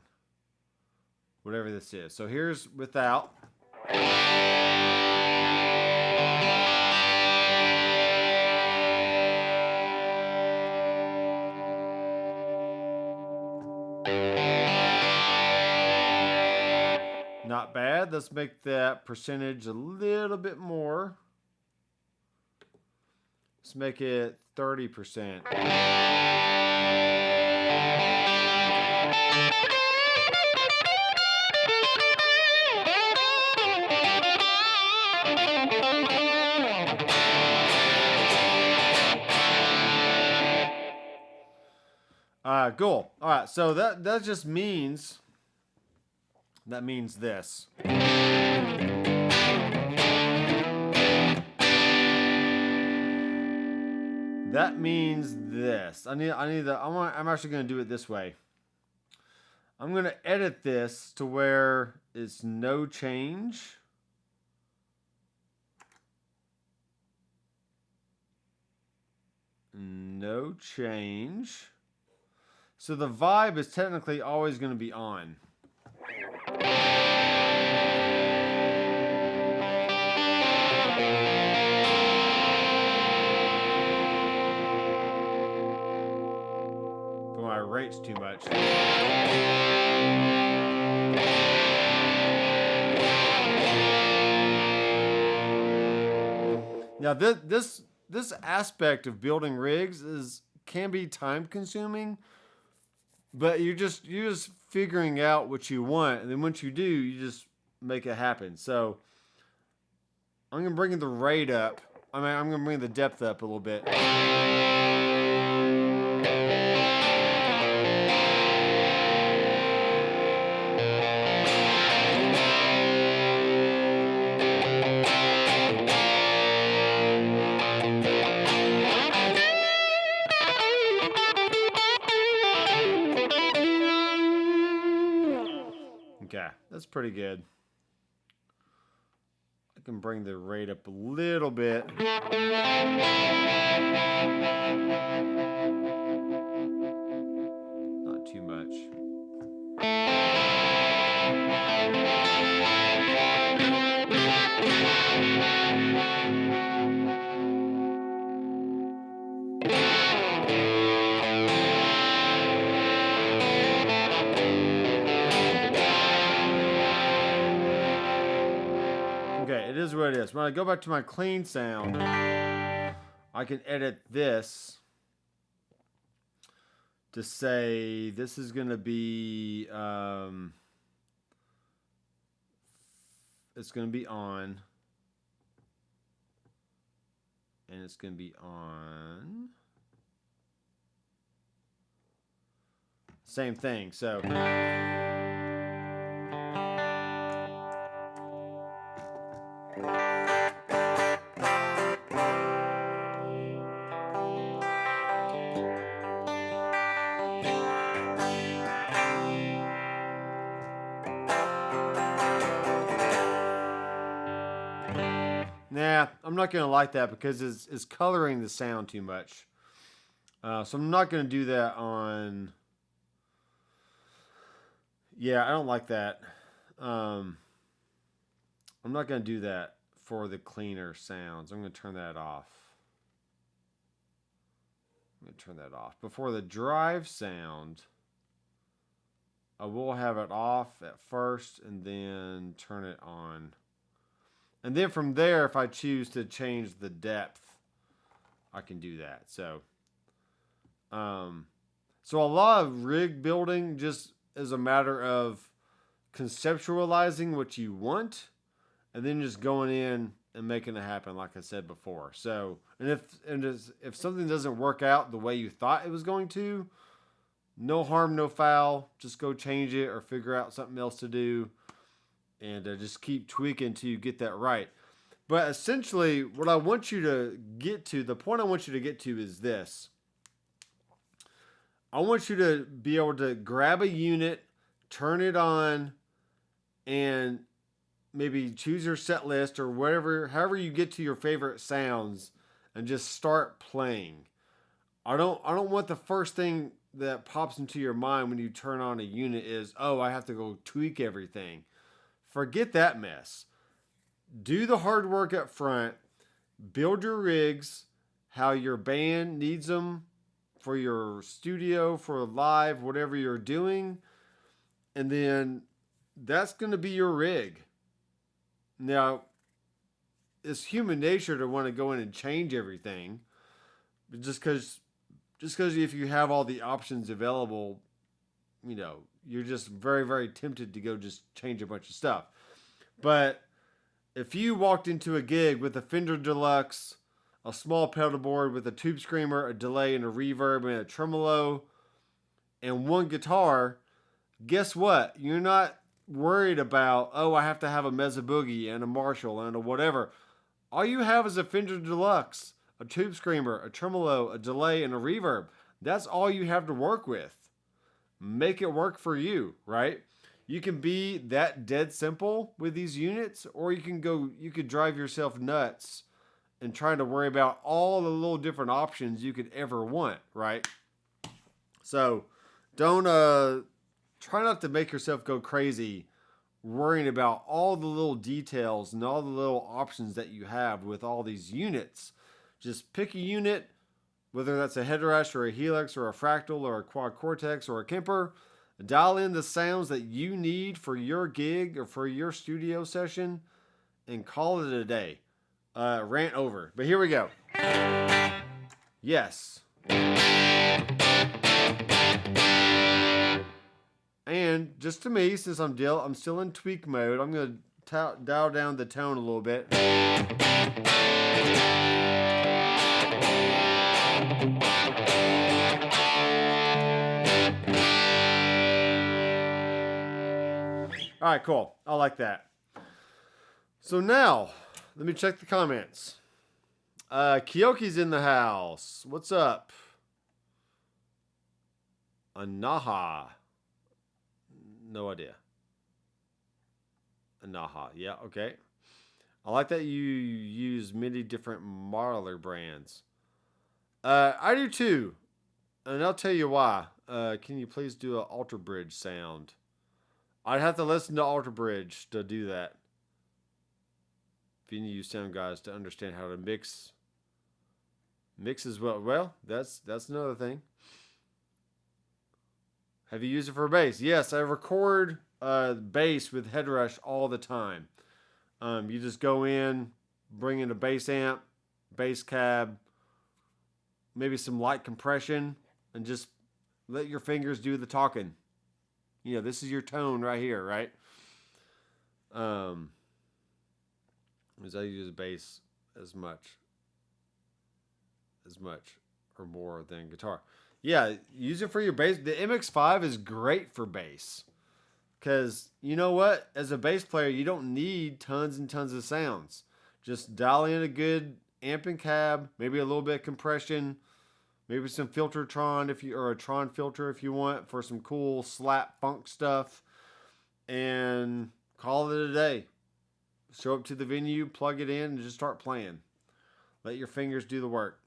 Whatever this is. So here's without. Not bad. Let's make that percentage a little bit more. Let's make it 30%. Cool. All right, so that just means that means this. That means this. I'm actually going to do it this way. I'm going to edit this to where it's no change. No change. So the vibe is technically always going to be on. But my rate's too much. Now this aspect of building rigs can be time consuming, but you're just figuring out what you want, and then once you do, you just make it happen. So I'm gonna bring the rate up. I'm gonna bring the depth up a little bit. Okay, that's pretty good. I can bring the rate up a little bit. Not too much. Okay, it is what it is. When I go back to my clean sound, I can edit this to say this is going to be, it's going to be on, and it's going to be on. Same thing, so. Nah, I'm not going to like that because it's coloring the sound too much. So I'm not going to do that on... Yeah, I don't like that. I'm not going to do that for the cleaner sounds. I'm going to turn that off. I'm going to turn that off. But for the drive sound, I will have it off at first and then turn it on. And then from there, if I choose to change the depth, I can do that. So a lot of rig building just is a matter of conceptualizing what you want and then just going in and making it happen, like I said before. So, and if something doesn't work out the way you thought it was going to, no harm, no foul. Just go change it or figure out something else to do. And just keep tweaking until you get that right. But essentially, what I want you to get to, the point I want you to get to is this. I want you to be able to grab a unit, turn it on, and maybe choose your set list or whatever, however you get to your favorite sounds, and just start playing. I don't want the first thing that pops into your mind when you turn on a unit is, oh, I have to go tweak everything. Forget that mess. Do the hard work up front. Build your rigs how your band needs them for your studio, for live, whatever you're doing. And then that's going to be your rig. Now, it's human nature to want to go in and change everything. Just because if you have all the options available, you know, you're just very, very tempted to go just change a bunch of stuff. But if you walked into a gig with a Fender Deluxe, a small pedal board with a tube screamer, a delay, and a reverb, and a tremolo, and one guitar, guess what? You're not worried about, oh, I have to have a Mesa Boogie and a Marshall and a whatever. All you have is a Fender Deluxe, a tube screamer, a tremolo, a delay, and a reverb. That's all you have to work with. Make it work for you, right? You can be that dead simple with these units, or you could drive yourself nuts and trying to worry about all the little different options you could ever want, right? So Don't try not to make yourself go crazy worrying about all the little details and all the little options that you have with all these units. Just pick a unit, whether that's a Headrush or a Helix or a Fractal or a Quad Cortex or a Kemper. Dial in the sounds that you need for your gig or for your studio session and call it a day. Rant over. But here we go. Yes. And just to me, since I'm still in tweak mode, I'm going to dial down the tone a little bit. All right, cool. I like that. So now, let me check the comments. Kyoki's in the house. What's up? Anaha. No idea. Anaha. Yeah, okay. I like that you use many different modeler brands. I do too. And I'll tell you why. Can you please do an Alter Bridge sound? I'd have to listen to Alter Bridge to do that. If you use sound guys to understand how to mix as well. Well, that's another thing. Have you used it for bass? Yes, I record bass with Headrush all the time. You just go in, bring in a bass amp, bass cab, maybe some light compression, and just let your fingers do the talking. You know, this is your tone right here, right? Because I use bass as much or more than guitar. Yeah, use it for your bass. The MX5 is great for bass. Because, you know what? As a bass player, you don't need tons and tons of sounds. Just dial in a good amp and cab, maybe a little bit of compression, maybe some Filtertron or a Tron filter if you want for some cool slap funk stuff, and call it a day. Show up to the venue, plug it in, and just start playing. Let your fingers do the work.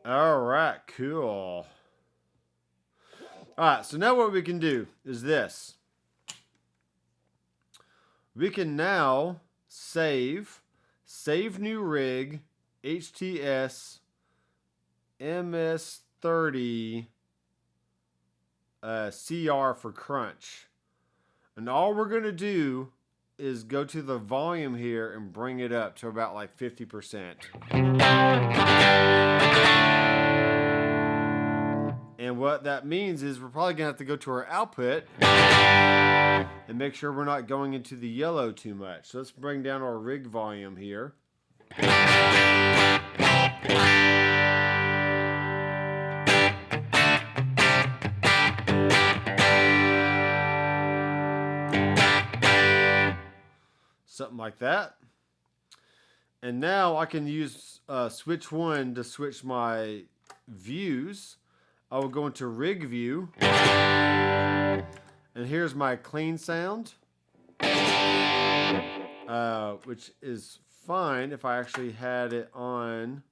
All right, cool. All right, so now what we can do is this. We can now save new rig, HTS, MS30, CR for crunch. And all we're going to do is go to the volume here and bring it up to about like 50%. And what that means is we're probably going to have to go to our output and make sure we're not going into the yellow too much. So let's bring down our rig volume here. Something like that. And now I can use switch 1 to switch my views. I will go into rig view. And here's my clean sound. Which is fine if I actually had it on.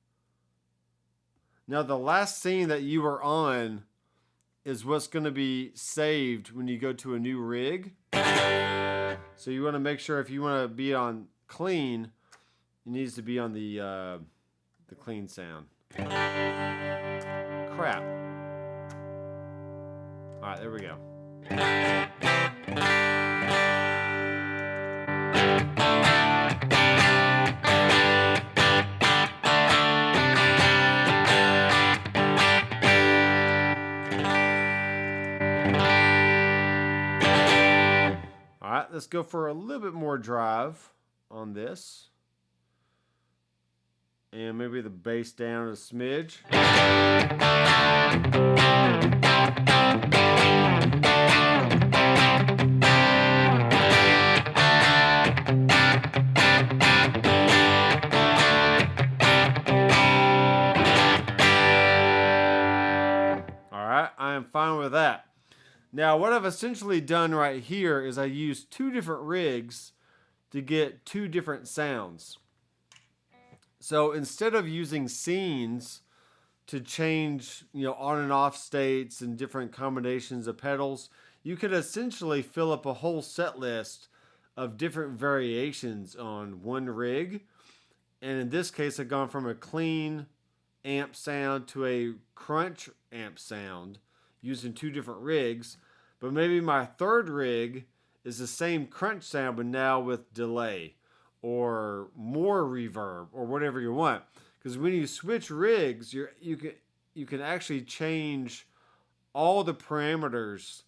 Now the last scene that you were on is what's going to be saved when you go to a new rig. So you want to make sure if you want to be on clean, it needs to be on the clean sound. Crap. All right, there we go. All right, let's go for a little bit more drive on this. And maybe the bass down a smidge. with that. Now, what I've essentially done right here is I used 2 different rigs to get 2 different sounds. So instead of using scenes to change, on and off states and different combinations of pedals, you could essentially fill up a whole set list of different variations on one rig. And in this case, I've gone from a clean amp sound to a crunch amp sound using 2 different rigs. But maybe my third rig is the same crunch sound, but now with delay or more reverb or whatever you want. Because when you switch rigs, you can actually change all the parameters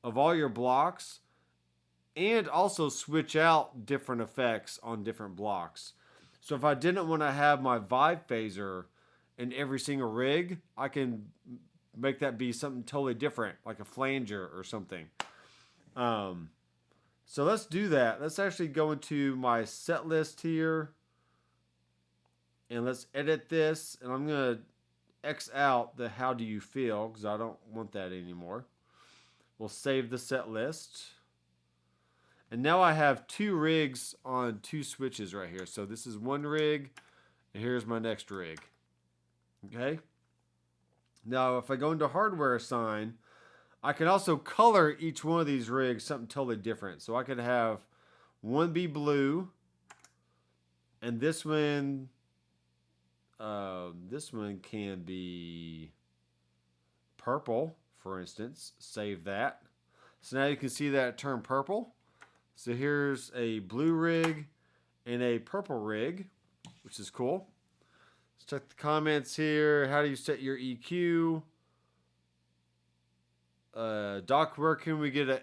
of all your blocks and also switch out different effects on different blocks. So if I didn't want to have my vibe phaser in every single rig, I can make that be something totally different, like a flanger or something. So let's do that. Let's actually go into my set list here. And let's edit this. And I'm going to X out the how do you feel, because I don't want that anymore. We'll save the set list. And now I have 2 rigs on 2 switches right here. So this is one rig, and here's my next rig. Okay? Now, if I go into hardware assign, I can also color each one of these rigs something totally different. So I could have one be blue, and this one can be purple, for instance. Save that. So now you can see that it turned purple. So here's a blue rig and a purple rig, which is cool. Let's check the comments here. How do you set your EQ? Doc, where can we get a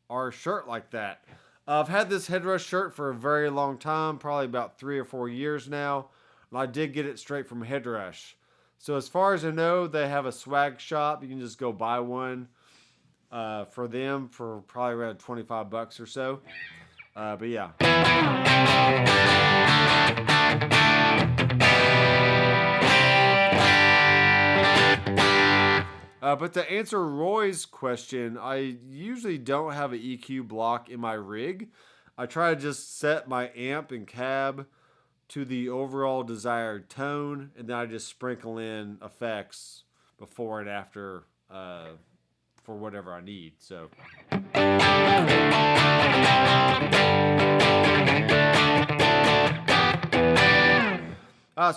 HR shirt like that? I've had this Headrush shirt for a very long time, probably about 3 or 4 years now. And I did get it straight from Headrush. So as far as I know, they have a swag shop. You can just go buy one for them for probably around 25 bucks or so. But yeah. But to answer Roy's question, I usually don't have an EQ block in my rig. I try to just set my amp and cab to the overall desired tone, and then I just sprinkle in effects before and after for whatever I need. So.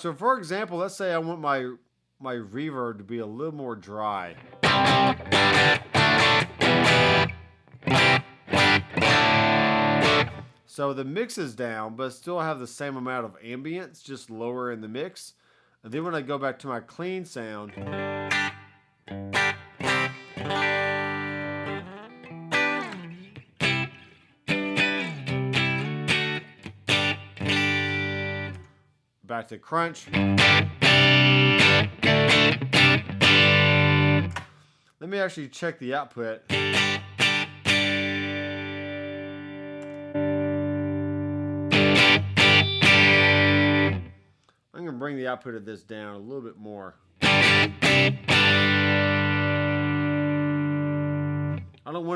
So for example, let's say I want my reverb to be a little more dry. So the mix is down, but still have the same amount of ambience, just lower in the mix. And then when I go back to my clean sound, back to crunch. Let me actually check the output. I'm going to bring the output of this down a little bit more. I don't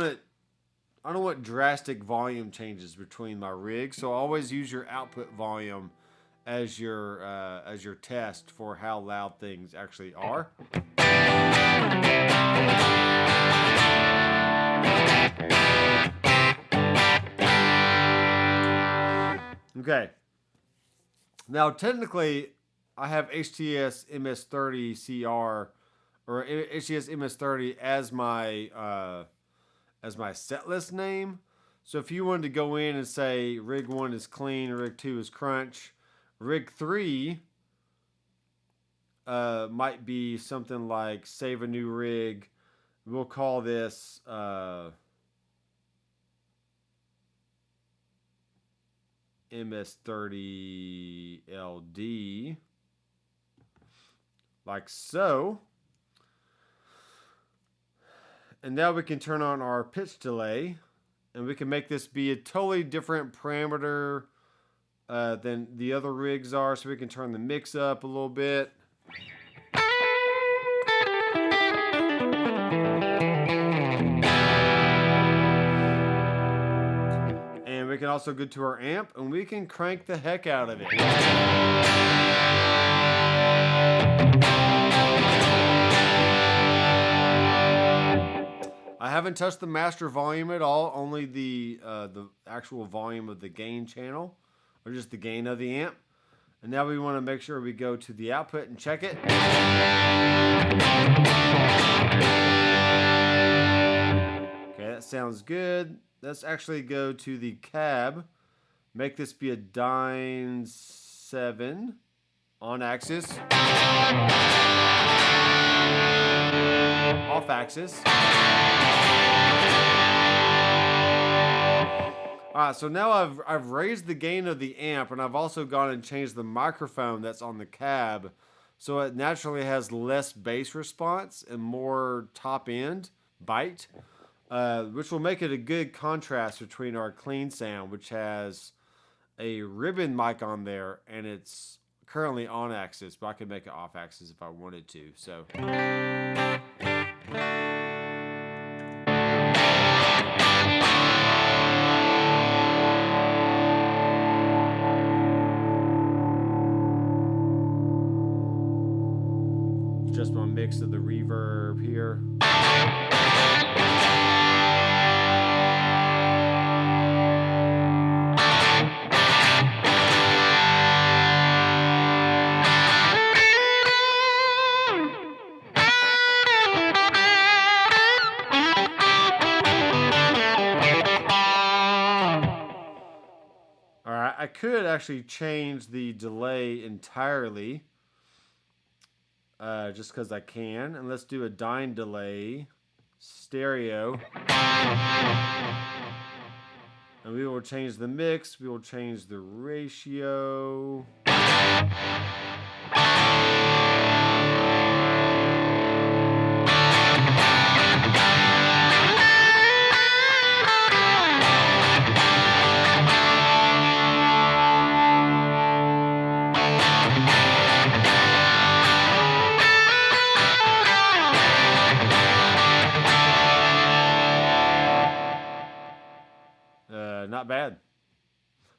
want drastic volume changes between my rigs, so always use your output volume as your test for how loud things actually are. Okay. Now, technically, I have HTS MS30 CR or HTS MS30 as my set list name. So if you wanted to go in and say rig 1 is clean, rig 2 is crunch, rig 3 might be something like save a new rig. We'll call this MS30 LD, like so. And now we can turn on our pitch delay, and we can make this be a totally different parameter than the other rigs are, so we can turn the mix up a little bit. also go to our amp and we can crank the heck out of it. I haven't touched the master volume at all, only the actual volume of the gain channel, or just the gain of the amp. And now we want to make sure we go to the output and check it. Okay, that sounds good. Let's actually go to the cab. Make this be a Dyne 7 on axis. Off axis. Alright, so now I've raised the gain of the amp, and I've also gone and changed the microphone that's on the cab, so it naturally has less bass response and more top end bite, which will make it a good contrast between our clean sound, which has a ribbon mic on there, and it's currently on axis, but I could make it off axis if I wanted to. So. Just my mix of the reverb here. Alright, I could actually change the delay entirely. Just because I can. And let's do a Dyne delay stereo. And we will change the mix. We will change the ratio. Not bad.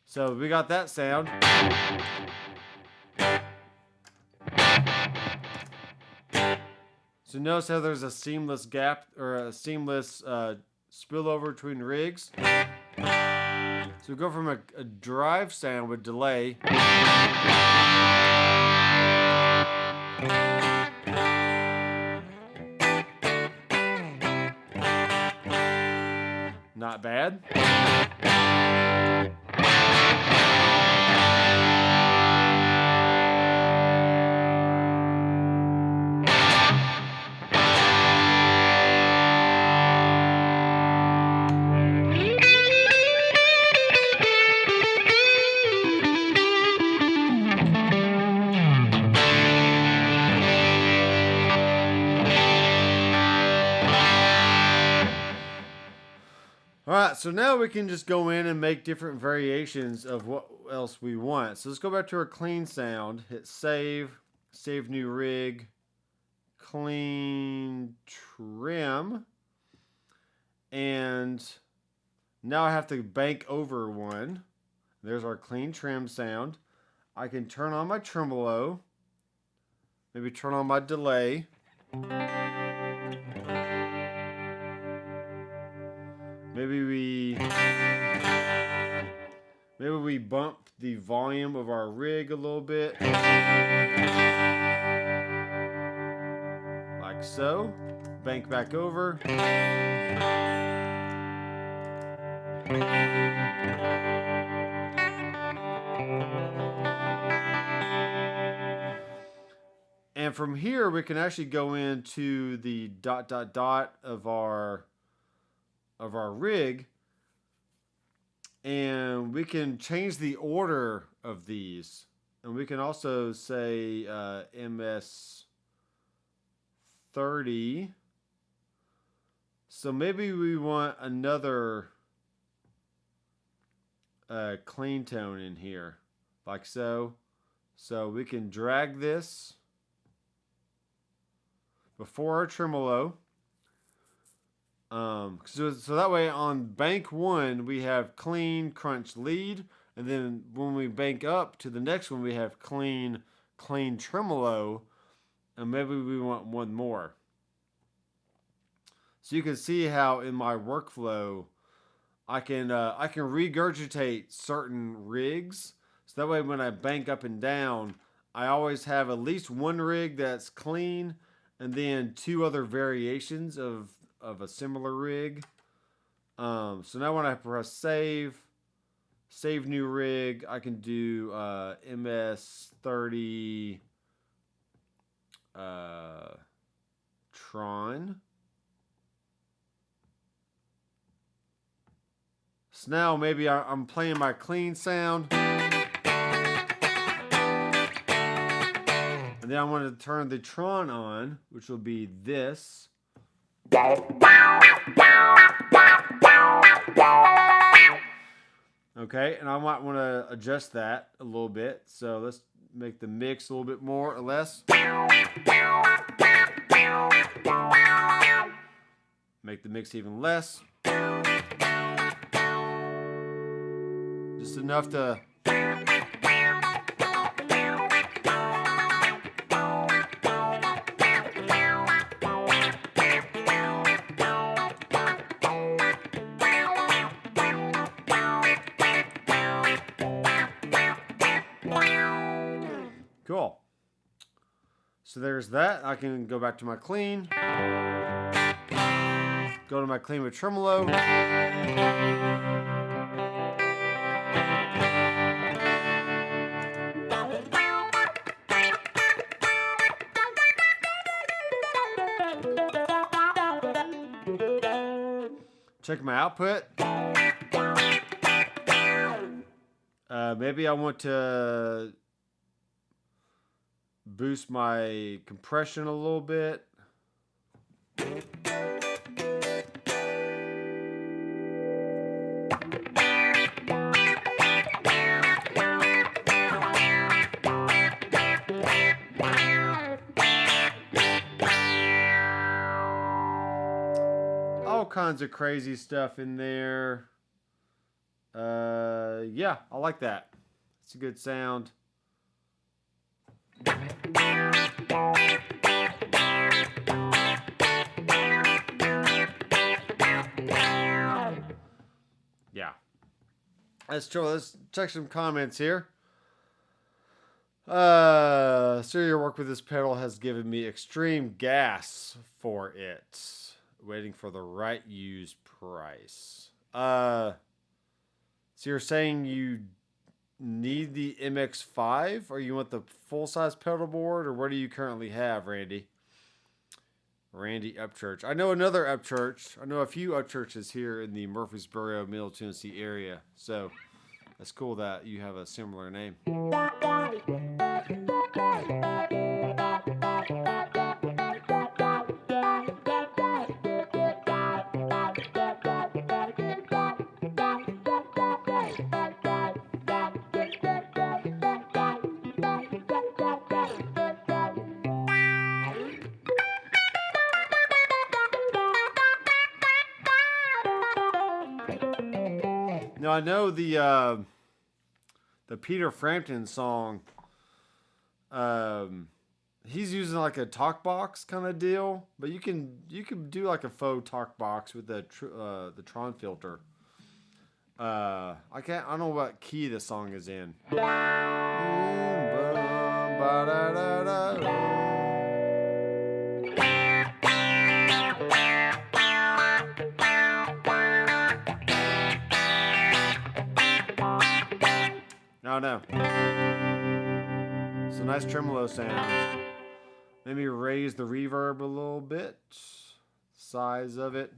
So we got that sound. So notice how there's a seamless gap, or a seamless spillover between rigs. So we go from a drive sound with delay not bad. Alright, so now we can just go in and make different variations of what else we want. So let's go back to our clean sound, hit save, save new rig, clean trim, and now I have to bank over one. There's our clean trim sound. I can turn on my tremolo, maybe turn on my delay. Maybe we bump the volume of our rig a little bit. Like so. Bank back over. And from here we can actually go into the ... of our rig, and we can change the order of these, and we can also say MS30. So maybe we want another clean tone in here, like so. So we can drag this before our tremolo. So that way on bank 1 we have clean, crunch, lead, and then when we bank up to the next one we have clean, clean, tremolo, and maybe we want one more. So you can see how in my workflow I can regurgitate certain rigs. So that way when I bank up and down, I always have at least one rig that's clean and then 2 other variations of a similar rig. So now when I press save new rig, I can do MS30 Tron. So now maybe I'm playing my clean sound. And then I want to turn the Tron on, which will be this. Okay, and I might want to adjust that a little bit. So let's make the mix a little bit more or less. Make the mix even less. Just enough to... Cool. So there's that. I can go back to my clean. Go to my clean with tremolo. Check my output. Maybe I want to boost my compression a little bit. All kinds of crazy stuff in there. Yeah, I like that. It's a good sound. Yeah. Let's check some comments here. Serial work with this pedal has given me extreme gas for it. Waiting for the right used price. So you're saying you need the MX5 or you want the full-size pedal board, or what do you currently have, Randy? Randy Upchurch. I know another Upchurch. I know a few Upchurches here in the Murfreesboro, Middle Tennessee area. So that's cool that you have a similar name. Now I know the Peter Frampton song. He's using like a talk box kind of deal, but you can do like a faux talk box with the Tron filter. I don't know what key the song is in. No. It's a nice tremolo sound. Let me raise the reverb a little bit. Size of it.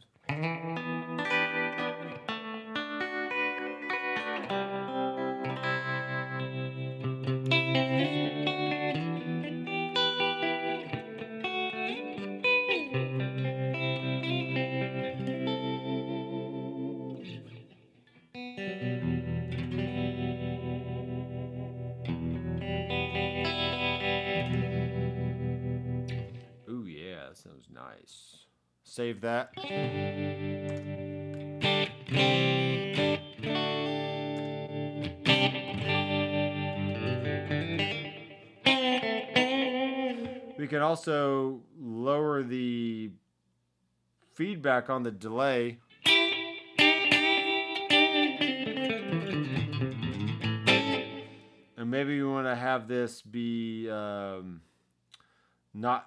Ooh, yeah, that sounds nice. Save that. We can also lower the feedback on the delay. And maybe you want to have this be not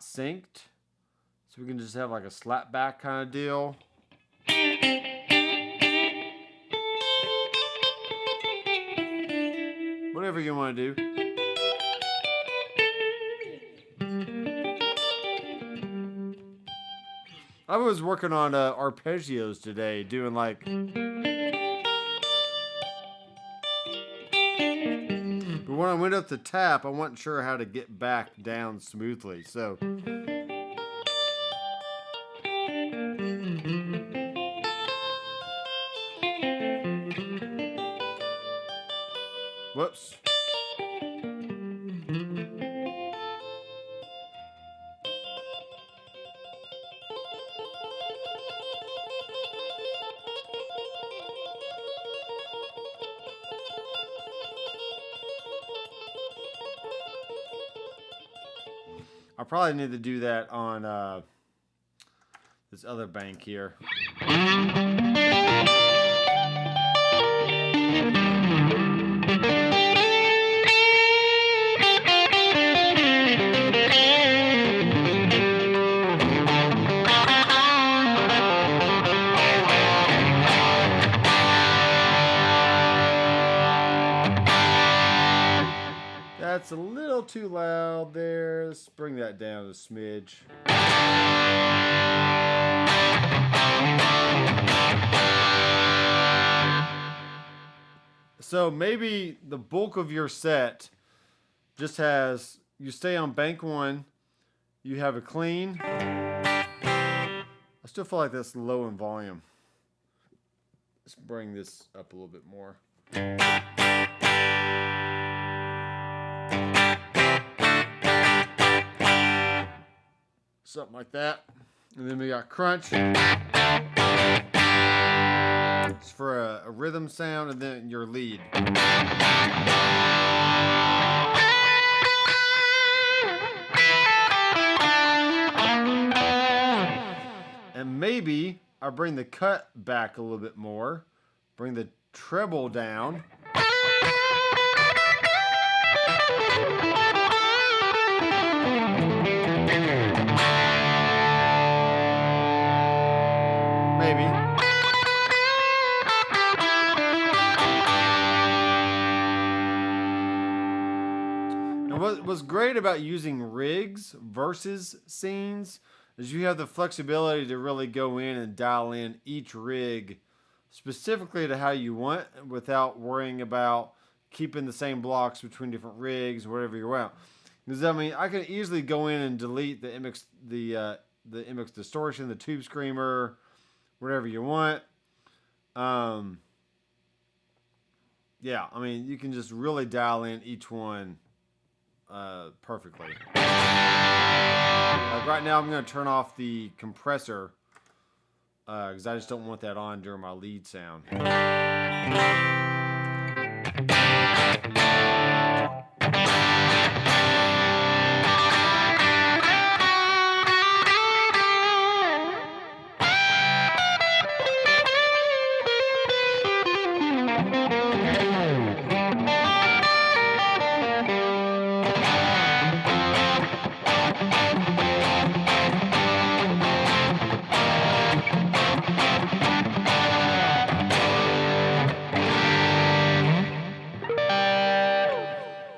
synced. So we can just have like a slap back kind of deal. Whatever you want to do. I was working on arpeggios today, doing like... But when I went up to tap, I wasn't sure how to get back down smoothly, so... Whoops. I probably need to do that on this other bank here. That's a little too loud there. Let's bring that down a smidge. So maybe the bulk of your set just has, you stay on bank 1, you have a clean. I still feel like that's low in volume. Let's bring this up a little bit more. Something like that. And then we got crunch. It's for a rhythm sound, and then your lead. And maybe I bring the cut back a little bit more. Bring the treble down. Maybe. And what's great about using rigs versus scenes is you have the flexibility to really go in and dial in each rig specifically to how you want without worrying about keeping the same blocks between different rigs, whatever you want. Because I mean, I can easily go in and delete the MX distortion, the tube screamer, whatever you want. Yeah, I mean, you can just really dial in each one perfectly. Like right now, I'm going to turn off the compressor because I just don't want that on during my lead sound.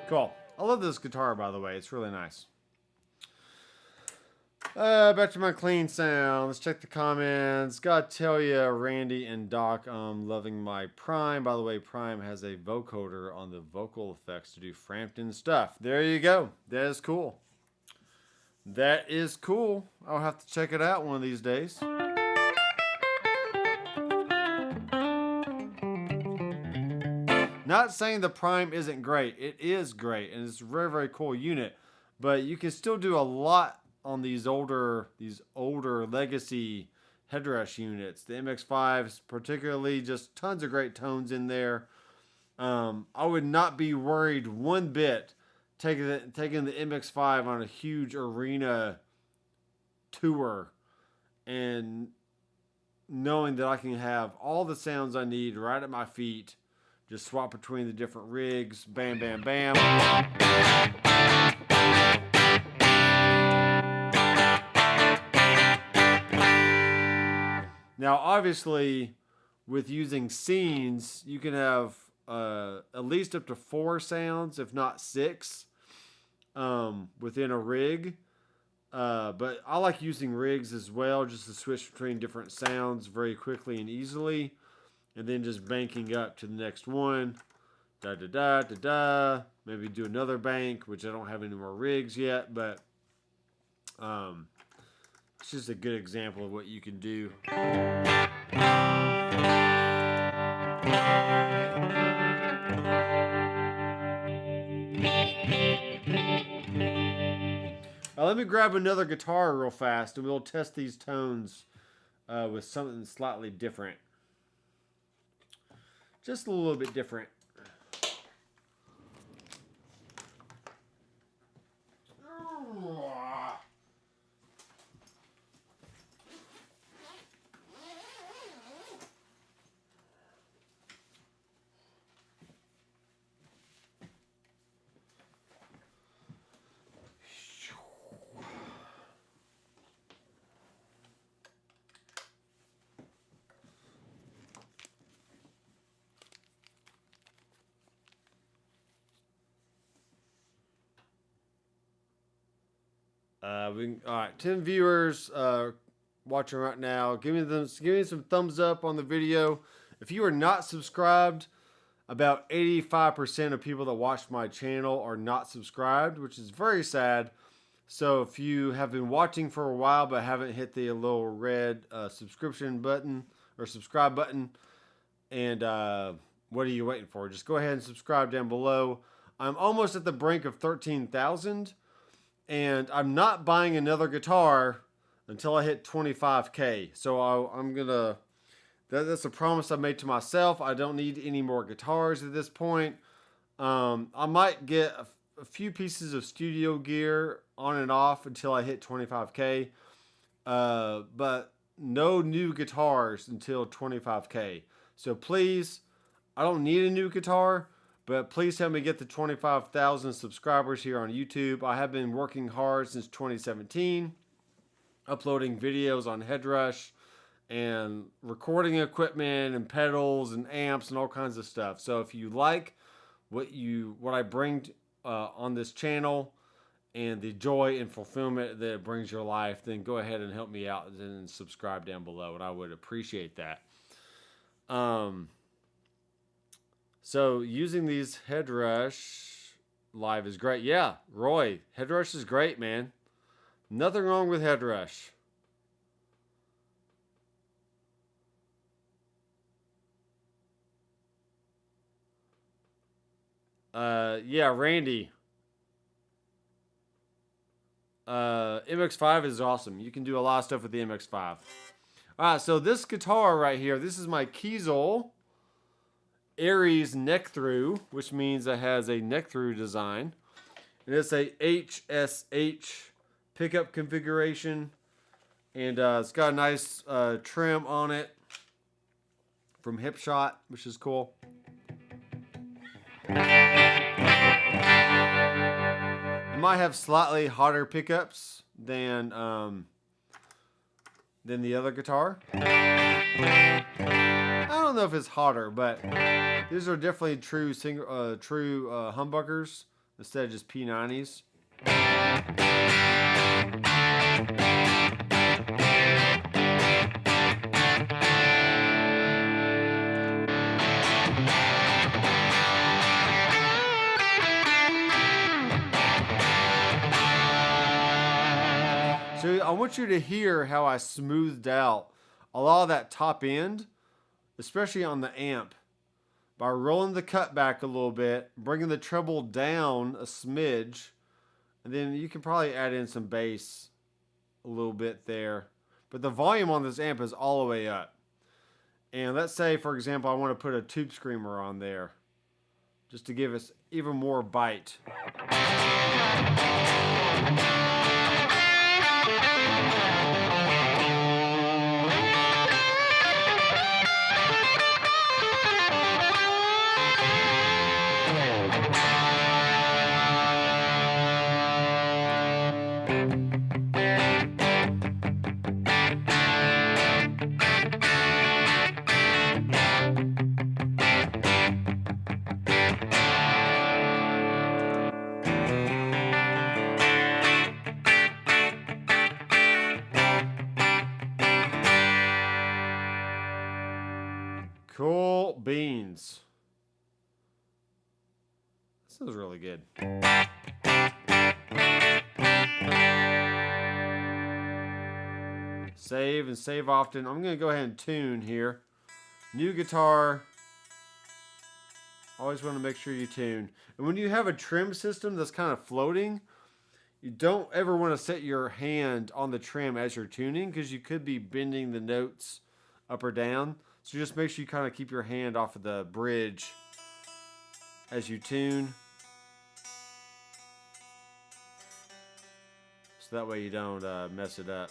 Cool. I love this guitar, by the way. It's really nice. Back to my clean sound. Let's check the comments. Gotta tell you, Randy and Doc, I'm loving my Prime. By the way, Prime has a vocoder on the vocal effects to do Frampton stuff. There you go. That is cool. That is cool. I'll have to check it out one of these days. Not saying the Prime isn't great. It is great, and it's a very, very cool unit. But you can still do a lot on these older legacy Headrush units. The MX5s, particularly, just tons of great tones in there. I would not be worried one bit taking the MX5 on a huge arena tour and knowing that I can have all the sounds I need right at my feet. Just swap between the different rigs. Bam, bam, bam. Now, obviously, with using scenes, you can have at least up to 4 sounds, if not 6, within a rig. But I like using rigs as well, just to switch between different sounds very quickly and easily. And then just banking up to the next one. Da da da da da. Maybe do another bank, which I don't have any more rigs yet, but it's just a good example of what you can do. Let me grab another guitar real fast, and we'll test these tones with something slightly different. Just a little bit different. All right, 10 viewers watching right now. Give me some thumbs up on the video. If you are not subscribed, about 85% of people that watch my channel are not subscribed, which is very sad. So if you have been watching for a while but haven't hit the little red subscription button or subscribe button, and what are you waiting for? Just go ahead and subscribe down below. I'm almost at the brink of 13,000. And I'm not buying another guitar until I hit 25K. So I'm gonna, that's a promise I made to myself. I don't need any more guitars at this point. I might get a few pieces of studio gear on and off until I hit 25K. But no new guitars until 25K. So please, I don't need a new guitar. But please help me get the 25,000 subscribers here on YouTube. I have been working hard since 2017, uploading videos on Headrush and recording equipment and pedals and amps and all kinds of stuff. So if you like what I bring on this channel and the joy and fulfillment that it brings your life, then go ahead and help me out and subscribe down below, and I would appreciate that. So using these Headrush live is great. Yeah, Roy, Headrush is great, man. Nothing wrong with Headrush. Yeah, Randy. MX5 is awesome. You can do a lot of stuff with the MX5. All right, so this guitar right here, this is my Kiesel Aries neck through, which means it has a neck through design, and it's a HSH pickup configuration, and it's got a nice trim on it from Hipshot, which is cool. It might have slightly hotter pickups than the other guitar. I don't know if it's hotter, but these are definitely true humbuckers instead of just P90s. So I want you to hear how I smoothed out a lot of that top end, especially on the amp, by rolling the cut back a little bit, bringing the treble down a smidge, and then you can probably add in some bass a little bit there. But the volume on this amp is all the way up. And let's say, for example, I want to put a tube screamer on there, just to give us even more bite. Cool beans. This is really good. Save and save often. I'm going to go ahead and tune here. New guitar. Always want to make sure you tune. And when you have a trim system that's kind of floating, you don't ever want to set your hand on the trim as you're tuning, because you could be bending the notes up or down. So just make sure you kind of keep your hand off of the bridge as you tune. So that way you don't mess it up.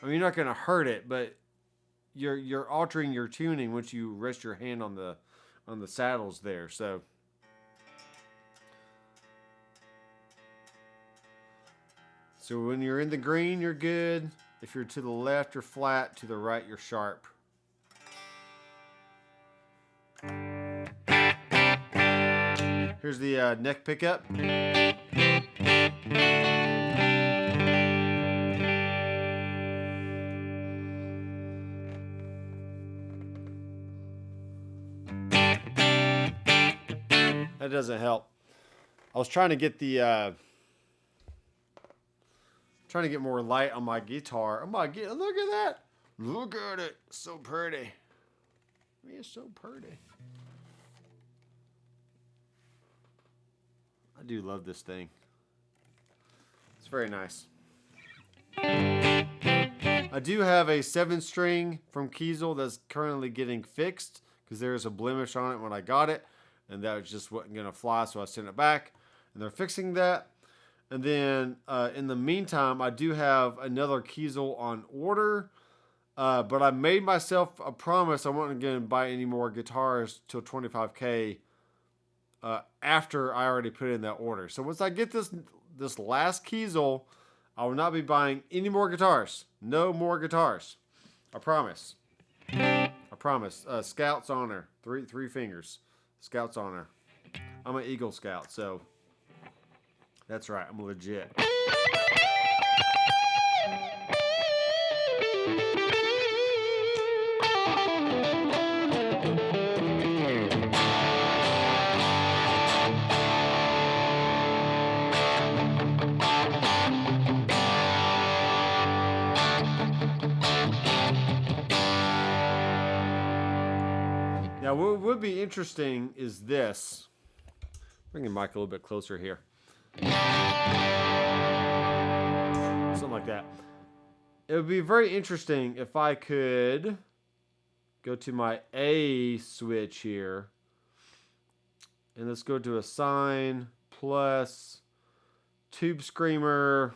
I mean, you're not going to hurt it, but you're altering your tuning once you rest your hand on the saddles there. So when you're in the green, you're good. If you're to the left, you're flat. To the right, you're sharp. Here's the neck pickup. That doesn't help. I was trying to get the trying to get more light on my guitar. Look at that. Look at it. So pretty. It's so pretty. I do love this thing. It's very nice. I do have a 7-string from Kiesel that's currently getting fixed, because there's a blemish on it when I got it, and that just wasn't going to fly, so I sent it back, and they're fixing that. And then in the meantime, I do have another Kiesel on order, but I made myself a promise I wasn't going to buy any more guitars till 25K after I already put in that order. So once I get this last Kiesel, I will not be buying any more guitars. No more guitars. I promise. I promise. Scout's honor. Three fingers. Scout's honor. I'm an Eagle Scout, so that's right. I'm legit. Now, what would be interesting is this. Bring the mic a little bit closer here. Something like that. It would be very interesting if I could go to my A switch here. And let's go to assign plus tube screamer.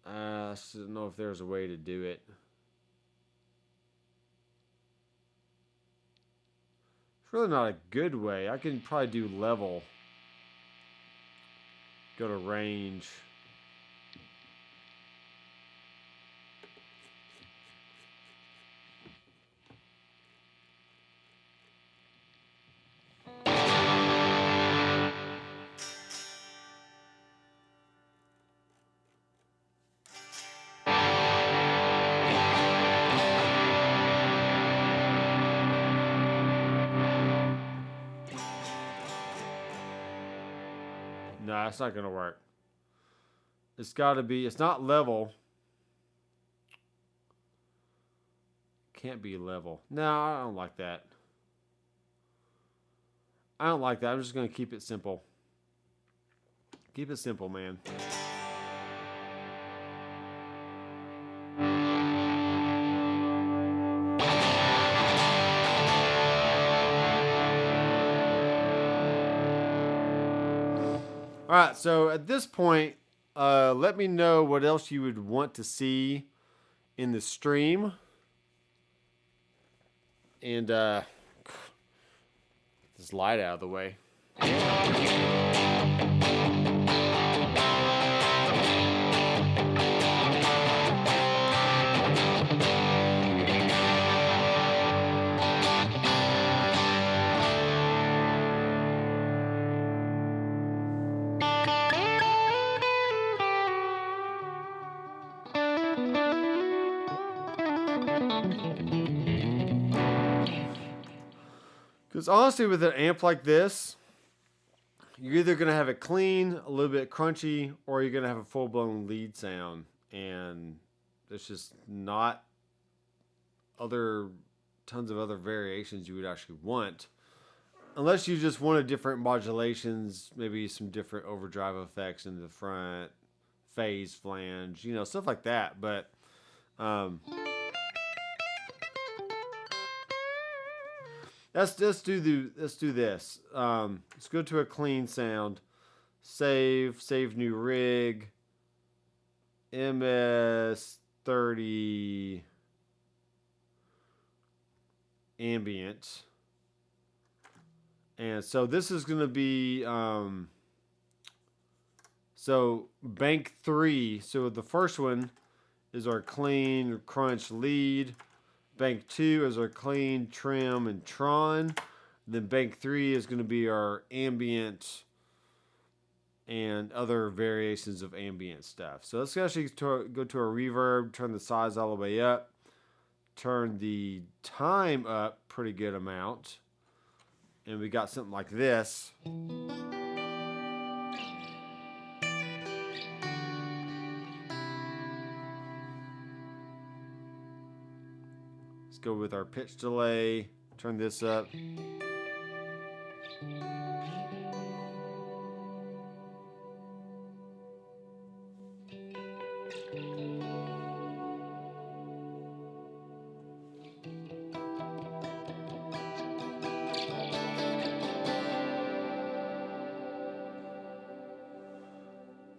I don't know if there's a way to do it. Really not a good way. I can probably do level. Go to range. No, that's not going to work. It's got to be, it's not level. Can't be level. No, I don't like that. I don't like that. I'm just going to keep it simple. Keep it simple, man. All right, so at this point, let me know what else you would want to see in the stream. And this light out of the way. Because honestly, with an amp like this, you're either going to have it clean, a little bit crunchy, or you're going to have a full-blown lead sound. And there's just not tons of other variations you would actually want. Unless you just wanted different modulations, maybe some different overdrive effects in the front, phase, flange, stuff like that. But let's do this. Let's go to a clean sound. Save new rig. MS30 ambient. And so this is going to be so bank 3. So the first one is our clean crunch lead. Bank 2 is our clean trim and tron. Then bank 3 is going to be our ambient and other variations of ambient stuff. So let's actually go to our reverb, turn the size all the way up, turn the time up pretty good amount. And we got something like this. Let's go with our pitch delay. Turn this up.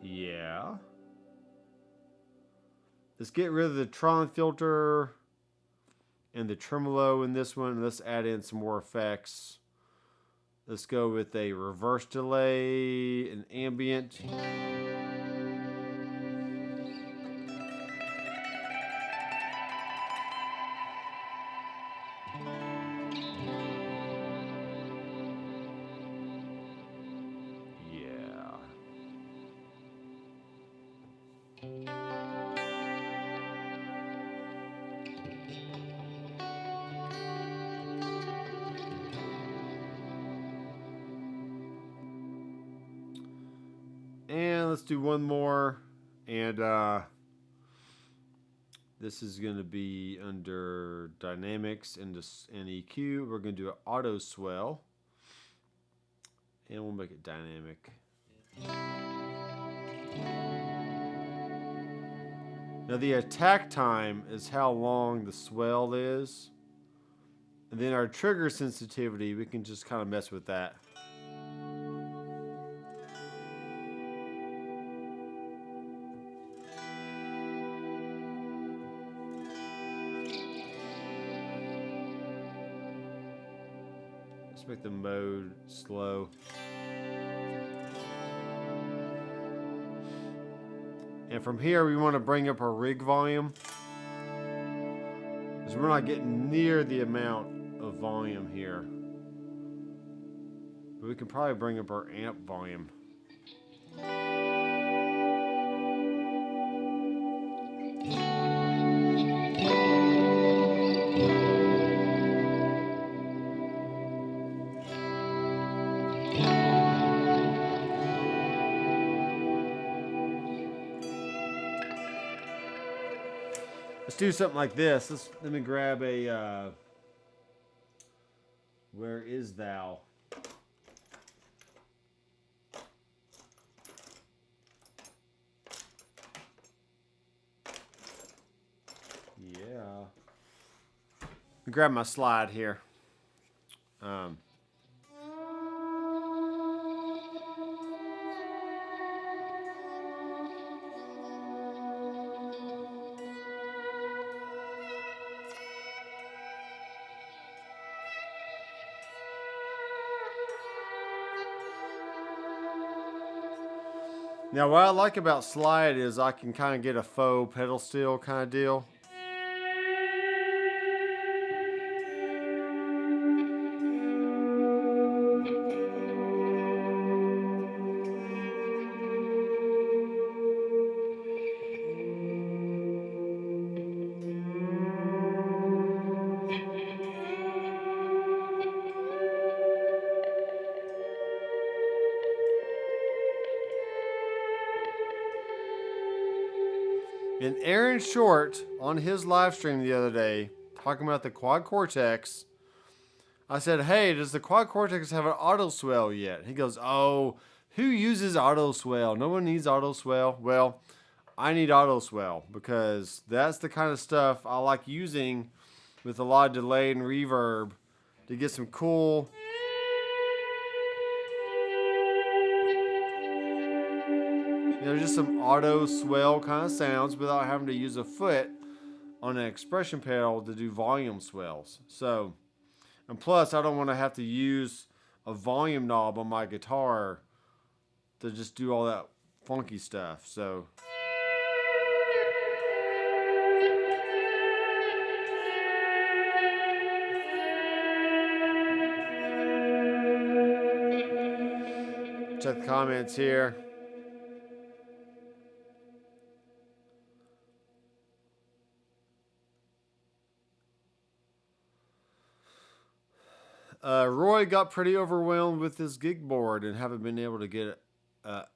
Yeah. Let's get rid of the Tron filter and the tremolo in this one. Let's add in some more effects. Let's go with a reverse delay and ambient. And let's do one more. And this is going to be under dynamics and EQ. We're going to do an auto swell. And we'll make it dynamic. Now the attack time is how long the swell is. And then our trigger sensitivity, we can just kind of mess with that. Let's make the mode slow. And from here, we want to bring up our rig volume, because we're not getting near the amount of volume here. But we can probably bring up our amp volume. Let's do something like this. Let me grab a, where is thou? grab my slide here. Um, Now, what I like about slide is I can kind of get a faux pedal steel kind of deal. And Aaron Short, on his live stream the other day, talking about the Quad Cortex, I said, hey, does the Quad Cortex have an auto swell yet? He goes, oh, who uses auto swell? No one needs auto swell. Well, I need auto swell because that's the kind of stuff I like using with a lot of delay and reverb to get some cool, just some auto swell kind of sounds without having to use a foot on an expression pedal to do volume swells. So, and plus I don't want to have to use a volume knob on my guitar to just do all that funky stuff. So check the comments here. Roy got pretty overwhelmed with this gig board and haven't been able to get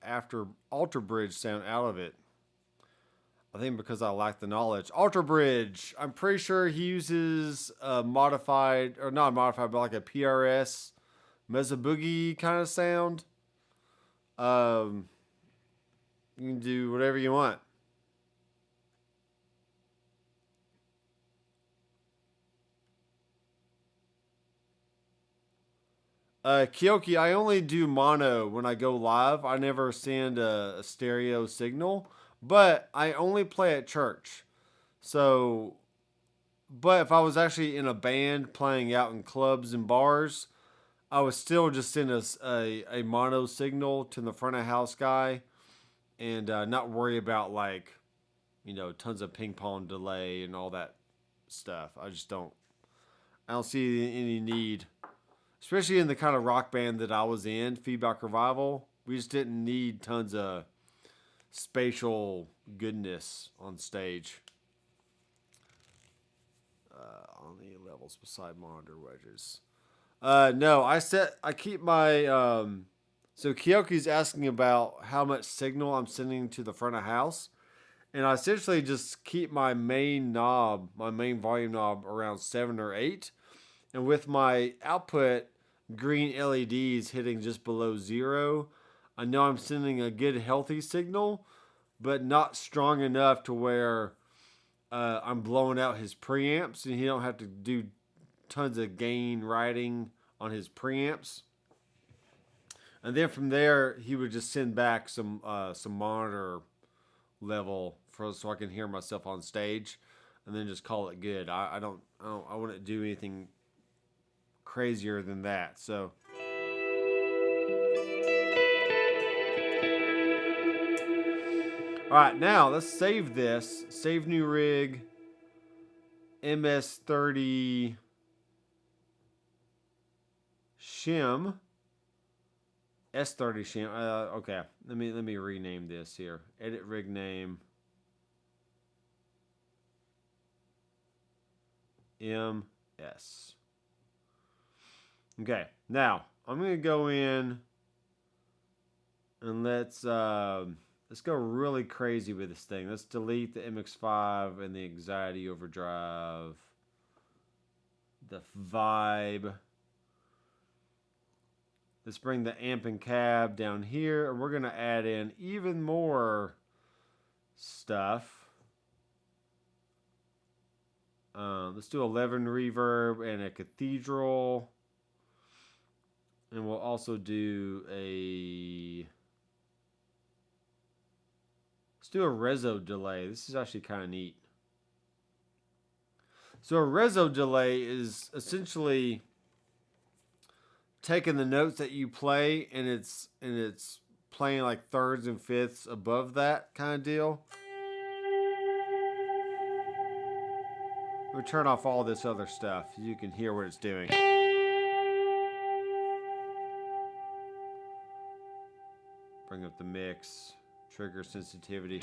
after Alter Bridge sound out of it. I think because I lack the knowledge. Alter Bridge, I'm pretty sure he uses modified, or not modified, but like a PRS Mesa Boogie kind of sound. You can do whatever you want. Kyoki, I only do mono when I go live. I never send a stereo signal, but I only play at church. So, but if I was actually in a band playing out in clubs and bars, I would still just send a mono signal to the front of house guy and not worry about like, tons of ping pong delay and all that stuff. I don't see any need. Especially in the kind of rock band that I was in, Feedback Revival, we just didn't need tons of spatial goodness on stage. On the levels beside monitor wedges. No, I keep my, so Kyoki's asking about how much signal I'm sending to the front of house. And I essentially just keep my main volume knob around 7 or 8. And with my output green LEDs hitting just below 0, I know I'm sending a good healthy signal, but not strong enough to where I'm blowing out his preamps and he don't have to do tons of gain riding on his preamps. And then from there, he would just send back some monitor level so I can hear myself on stage, and then just call it good. I wouldn't do anything crazier than that. So all right, now let's save this. Save new rig. MS30 shim. S30 shim. Okay, let me rename this here. Edit rig name. MS. Okay, now I'm gonna go in and let's go really crazy with this thing. Let's delete the MX5 and the Anxiety Overdrive, the Vibe. Let's bring the amp and cab down here, and we're gonna add in even more stuff. Let's do 11 reverb and a cathedral. And we'll also do let's do a reso delay. This is actually kind of neat. So a reso delay is essentially taking the notes that you play and it's playing like thirds and fifths above that kind of deal. We'll turn off all this other stuff so you can hear what it's doing. Bring up the mix, trigger sensitivity.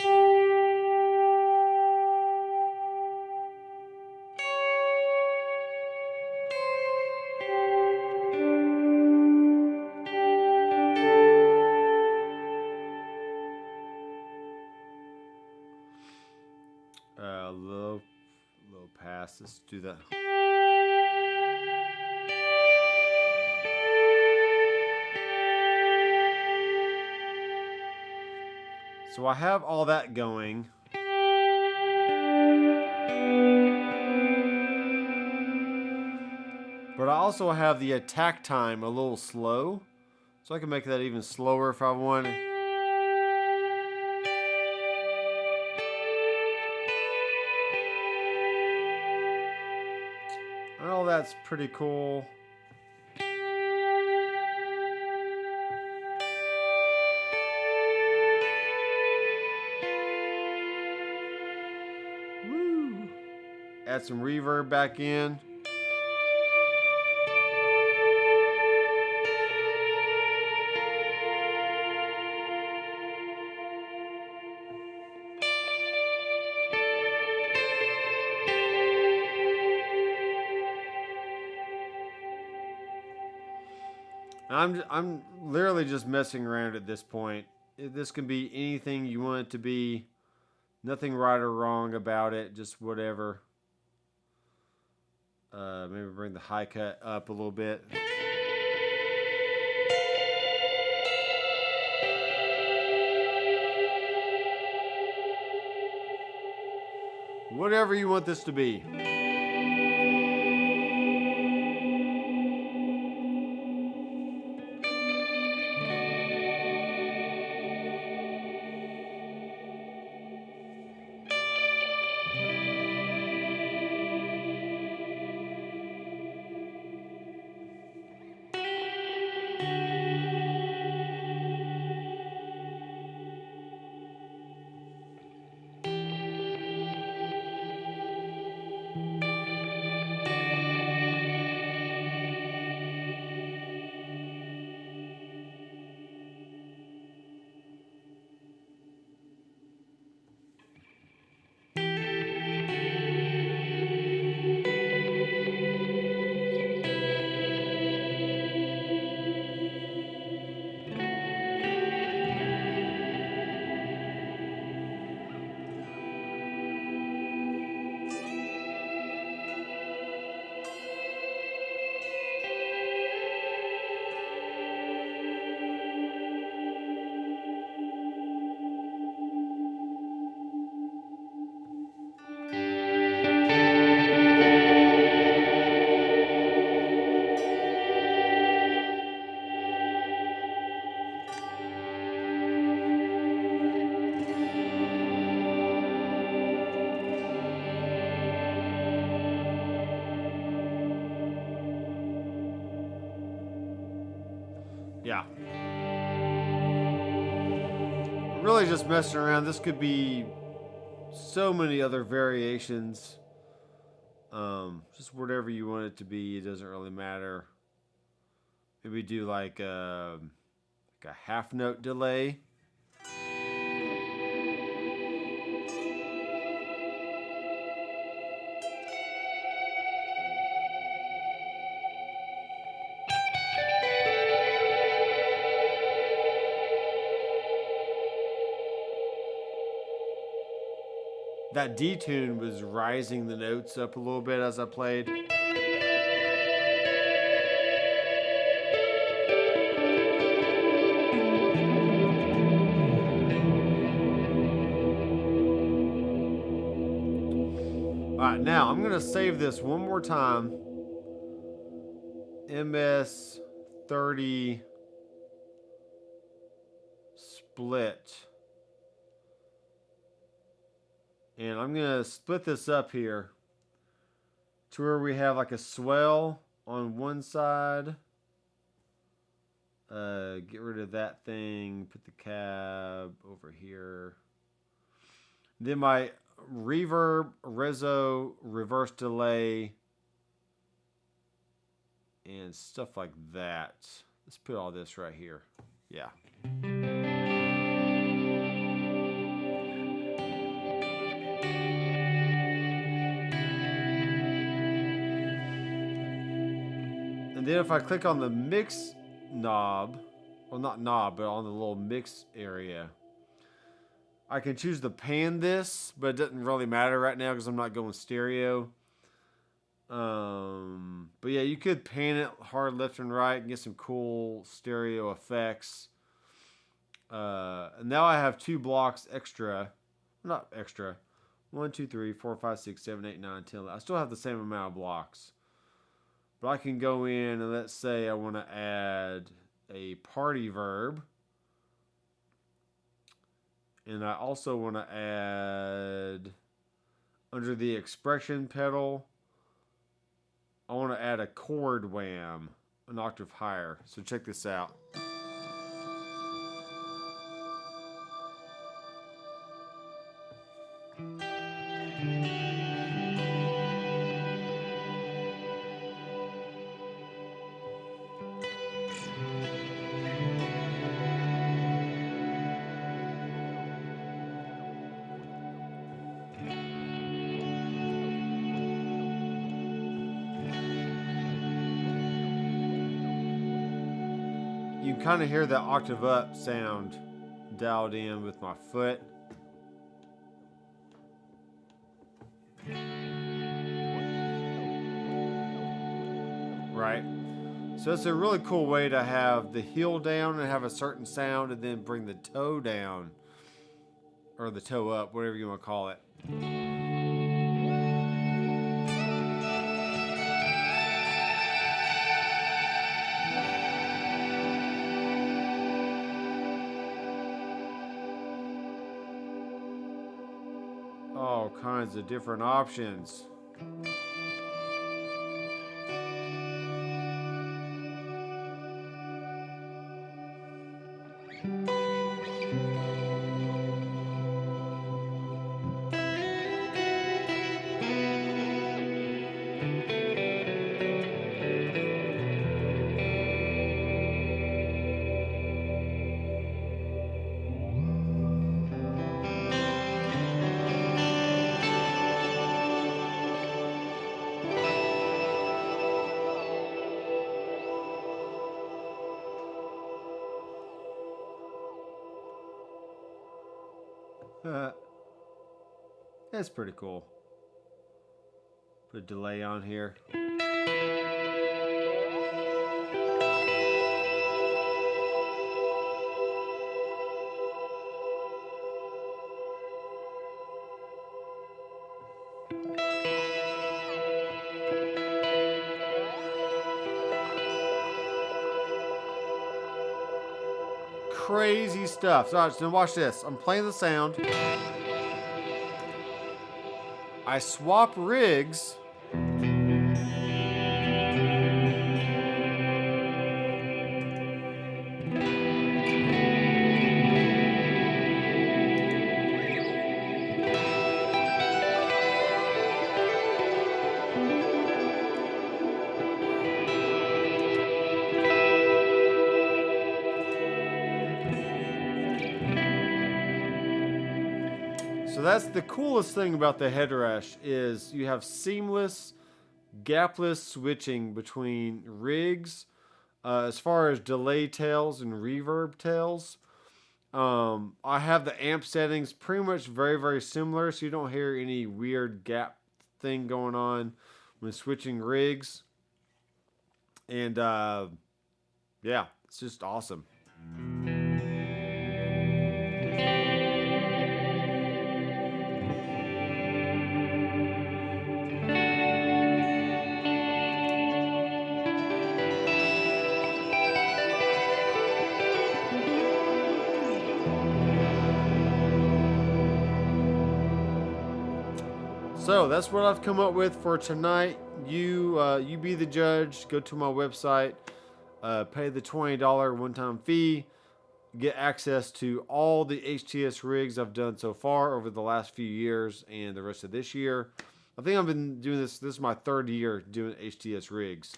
Low pass. Let's do that. So I have all that going. But I also have the attack time a little slow. So I can make that even slower if I want. Oh, that's pretty cool. Woo. Add some reverb back in. I'm literally just messing around at this point. This can be anything you want it to be. Nothing right or wrong about it. Just whatever. Maybe bring the high cut up a little bit. Whatever you want this to be. Yeah. Really just messing around. This could be so many other variations. Just whatever you want it to be. It doesn't really matter. Maybe do like a half note delay. That D-tune was rising the notes up a little bit as I played. Alright, now Now, I'm going to save this one more time. MS30 split. And I'm going to split this up here to where we have like a swell on one side. Get rid of that thing. Put the cab over here. Then my reverb, reso, reverse delay, and stuff like that. Let's put all this right here. Yeah. And then if I click on the mix knob, well, not knob, but on the little mix area, I can choose to pan this, but it doesn't really matter right now because I'm not going stereo. But yeah, you could pan it hard left and right and get some cool stereo effects. And now I have 2 blocks extra. Not extra. 1, 2, 3, 4, 5, 6, 7, 8, 9, 10. I still have the same amount of blocks. But I can go in and let's say I want to add a party verb. And I also want to add, under the expression pedal, I want to add a chord wham, an octave higher. So check this out. You can kind of hear that octave up sound dialed in with my foot. Right? So it's a really cool way to have the heel down and have a certain sound and then bring the toe down. Or the toe up, whatever you want to call it. All kinds of different options. That's pretty cool. Put a delay on here. Crazy stuff. So, now watch this. I'm playing the sound. I swap rigs. So that's the coolest thing about the Headrush is you have seamless, gapless switching between rigs as far as delay tails and reverb tails. I have the amp settings pretty much very, very similar, so you don't hear any weird gap thing going on when switching rigs. And yeah, it's just awesome. So that's what I've come up with for tonight. You be the judge. Go to my website, pay the $20 one-time fee, get access to all the HTS rigs I've done so far over the last few years and the rest of this year. I think I've been doing this. This is my third year doing HTS rigs.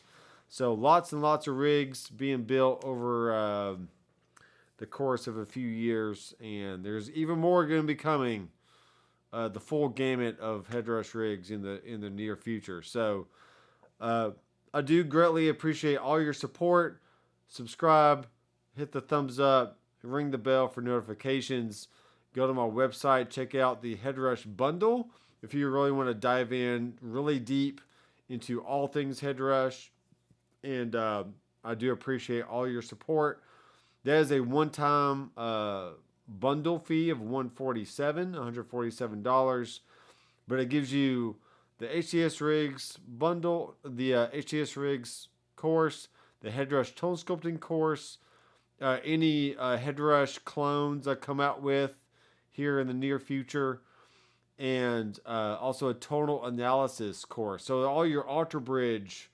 So lots and lots of rigs being built over the course of a few years, and there's even more going to be coming. The full gamut of Headrush rigs in the near future. So I do greatly appreciate all your support. Subscribe, hit the thumbs up, ring the bell for notifications. Go to my website, check out the Headrush bundle if you really want to dive in really deep into all things Headrush. And I do appreciate all your support. That is a one-time bundle fee of $147, but it gives you the HTS rigs bundle, the HTS rigs course, the Headrush tone sculpting course, any Headrush clones I come out with here in the near future, and also a tonal analysis course. So all your Alter Bridge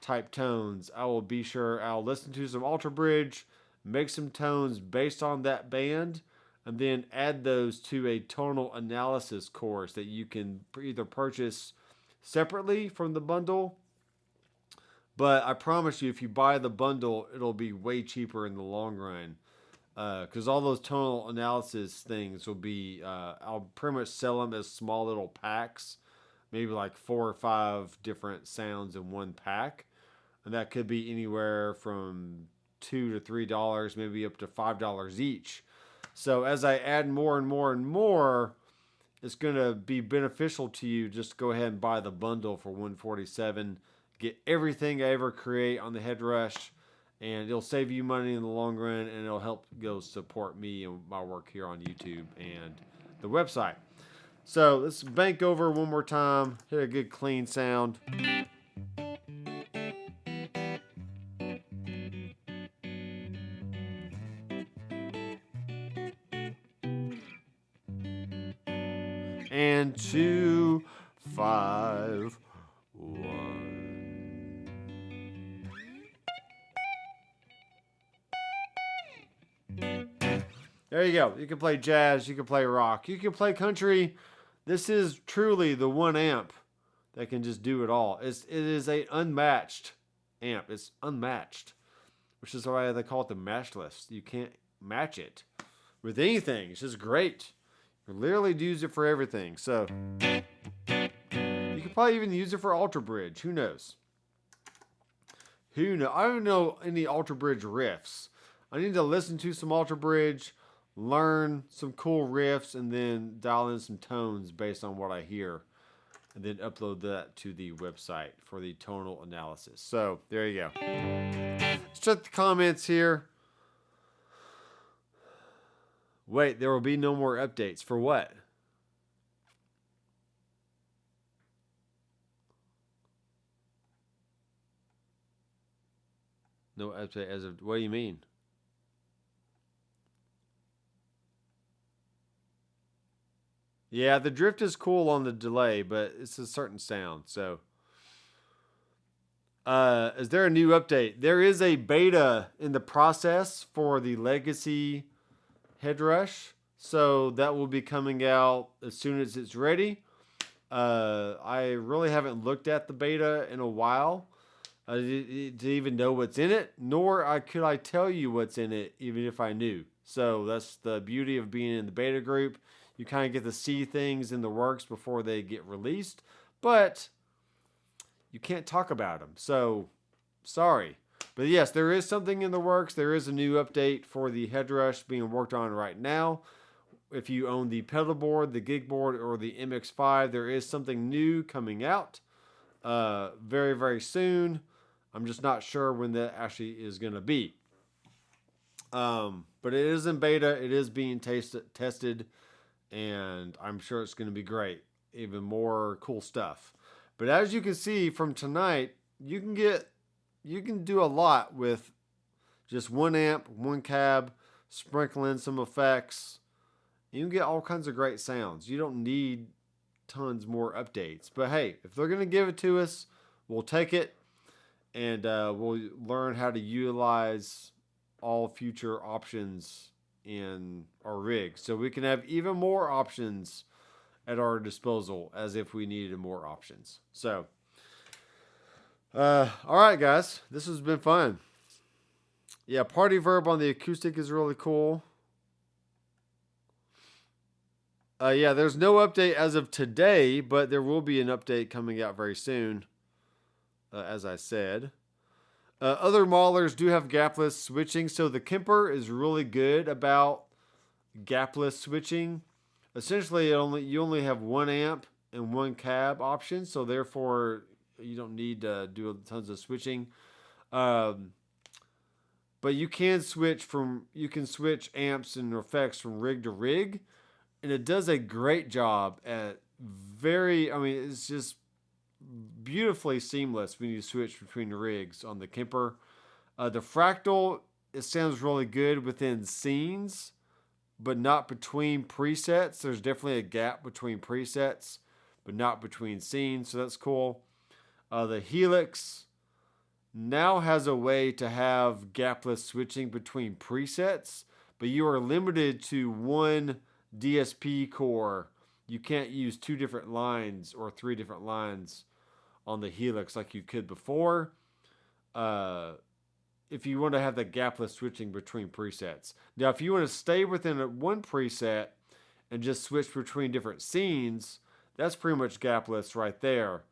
type tones, I'll listen to some Alter Bridge, make some tones based on that band, and then add those to a tonal analysis course that you can either purchase separately from the bundle. But I promise you, if you buy the bundle, it'll be way cheaper in the long run. Because all those tonal analysis things will be, I'll pretty much sell them as small little packs. Maybe like 4 or 5 different sounds in one pack. And that could be anywhere from $2 to $3, maybe up to $5 each. So as I add more and more and more, it's going to be beneficial to you. Just go ahead and buy the bundle for $147. Get everything I ever create on the Headrush, and it'll save you money in the long run, and it'll help go support me and my work here on YouTube and the website. So let's bank over one more time. Hit a good clean sound. And 2, 5, 1. There you go. You can play jazz, you can play rock, you can play country. This is truly the one amp that can just do it all. It is a unmatched amp. It's unmatched, which is why they call it the matchless. You can't match it with anything. It's just great. You literally use it for everything. So you could probably even use it for Alter Bridge. Who knows? Who knows? I don't know any Alter Bridge riffs. I need to listen to some Alter Bridge, learn some cool riffs, and then dial in some tones based on what I hear, and then upload that to the website for the tonal analysis. So there you go. Let's check the comments here. Wait, there will be no more updates. For what? No update as of... What do you mean? Yeah, the drift is cool on the delay, but it's a certain sound, so... is there a new update? There is a beta in the process for the Legacy Headrush, so that will be coming out as soon as it's ready. I really haven't looked at the beta in a while to even know what's in it, nor could I tell you what's in it even if I knew. So that's the beauty of being in the beta group. You kind of get to see things in the works before they get released, but you can't talk about them. So sorry. But yes, there is something in the works. There is a new update for the Headrush being worked on right now. If you own the pedal board, the gig board, or the MX5, there is something new coming out very, very soon. I'm just not sure when that actually is going to be. But it is in beta. It is being tested, and I'm sure it's going to be great. Even more cool stuff. But as you can see from tonight, you can do a lot with just one amp, one cab, sprinkle in some effects. You can get all kinds of great sounds. You don't need tons more updates. But hey, if they're going to give it to us, we'll take it, and we'll learn how to utilize all future options in our rig, so we can have even more options at our disposal, as if we needed more options. So, all right, guys, this has been fun. Yeah, party verb on the acoustic is really cool. Yeah, there's no update as of today, but there will be an update coming out very soon, as I said. Other maulers do have gapless switching, so the Kemper is really good about gapless switching. Essentially, you only have 1 amp and 1 cab option, so therefore you don't need to do tons of switching. But you can switch amps and effects from rig to rig, and it does a great job at it's just beautifully seamless when you switch between the rigs on the Kemper. The Fractal, it sounds really good within scenes, but not between presets. There's definitely a gap between presets, but not between scenes, so that's cool. The Helix now has a way to have gapless switching between presets, but you are limited to 1 DSP core. You can't use 2 different lines or 3 different lines on the Helix like you could before. If you want to have the gapless switching between presets. Now, if you want to stay within 1 preset and just switch between different scenes, that's pretty much gapless right there,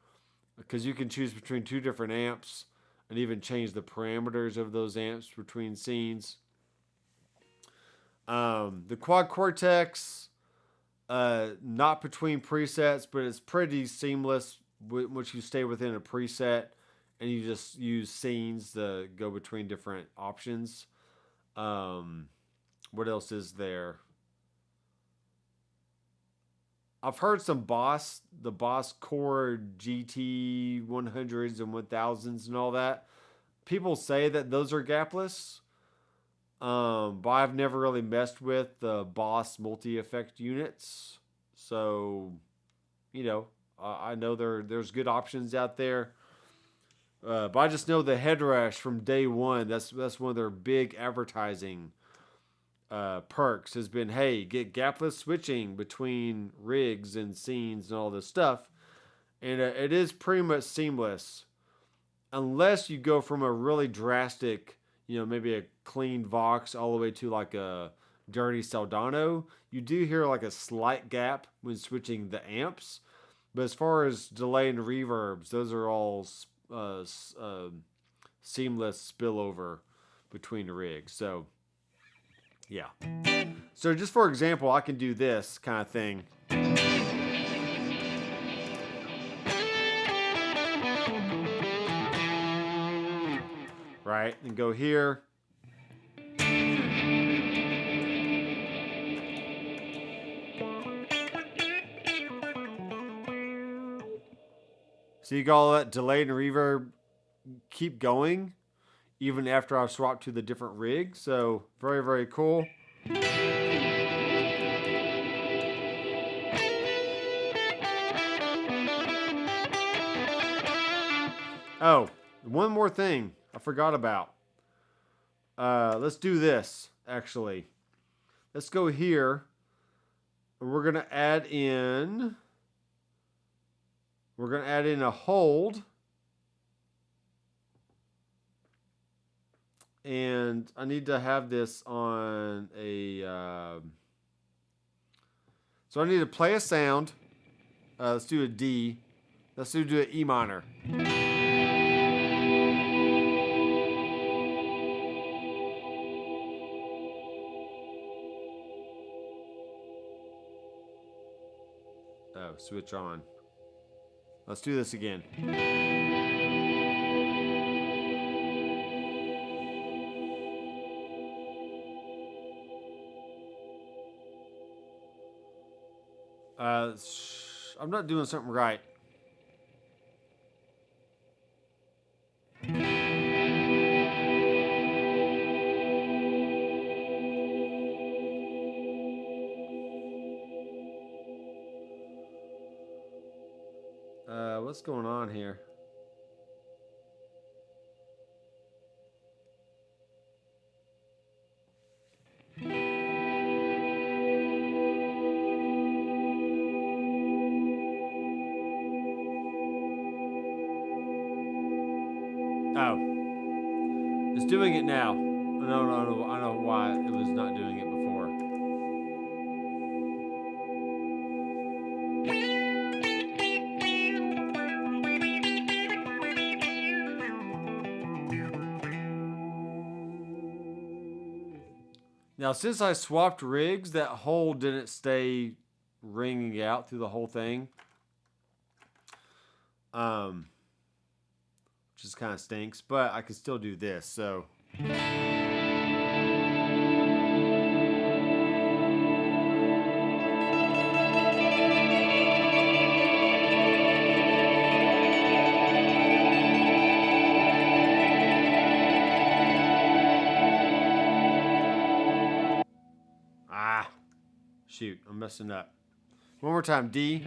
because you can choose between 2 different amps and even change the parameters of those amps between scenes. The Quad Cortex, not between presets, but it's pretty seamless once you stay within a preset and you just use scenes to go between different options. What else is there? I've heard the Boss Core GT 100s and 1000s and all that. People say that those are gapless. But I've never really messed with the Boss multi-effect units. So, I know there's good options out there. But I just know the Headrush from day one, that's one of their big advertising perks has been, hey, get gapless switching between rigs and scenes and all this stuff. And it is pretty much seamless. Unless you go from a really drastic, maybe a clean Vox all the way to like a dirty Soldano, you do hear like a slight gap when switching the amps. But as far as delay and reverbs, those are all seamless spillover between the rigs. So, yeah. So just for example, I can do this kind of thing. Right? And go here. So you got all that delay and reverb keep going even after I've swapped to the different rig. So very, very cool. Oh, one more thing I forgot about. Let's do this, actually. Let's go here. We're going to add in a hold. And I need to have this on a... so I need to play a sound. Let's do a D. Let's do an E minor. Oh, switch on. Let's do this again. I'm not doing something right. What's going on here? Oh, it's doing it now. No, I know why it was not doing it before. Now, since I swapped rigs, that hole didn't stay ringing out through the whole thing. Which just kind of stinks, but I can still do this. So. Shoot, I'm messing up. One more time, D.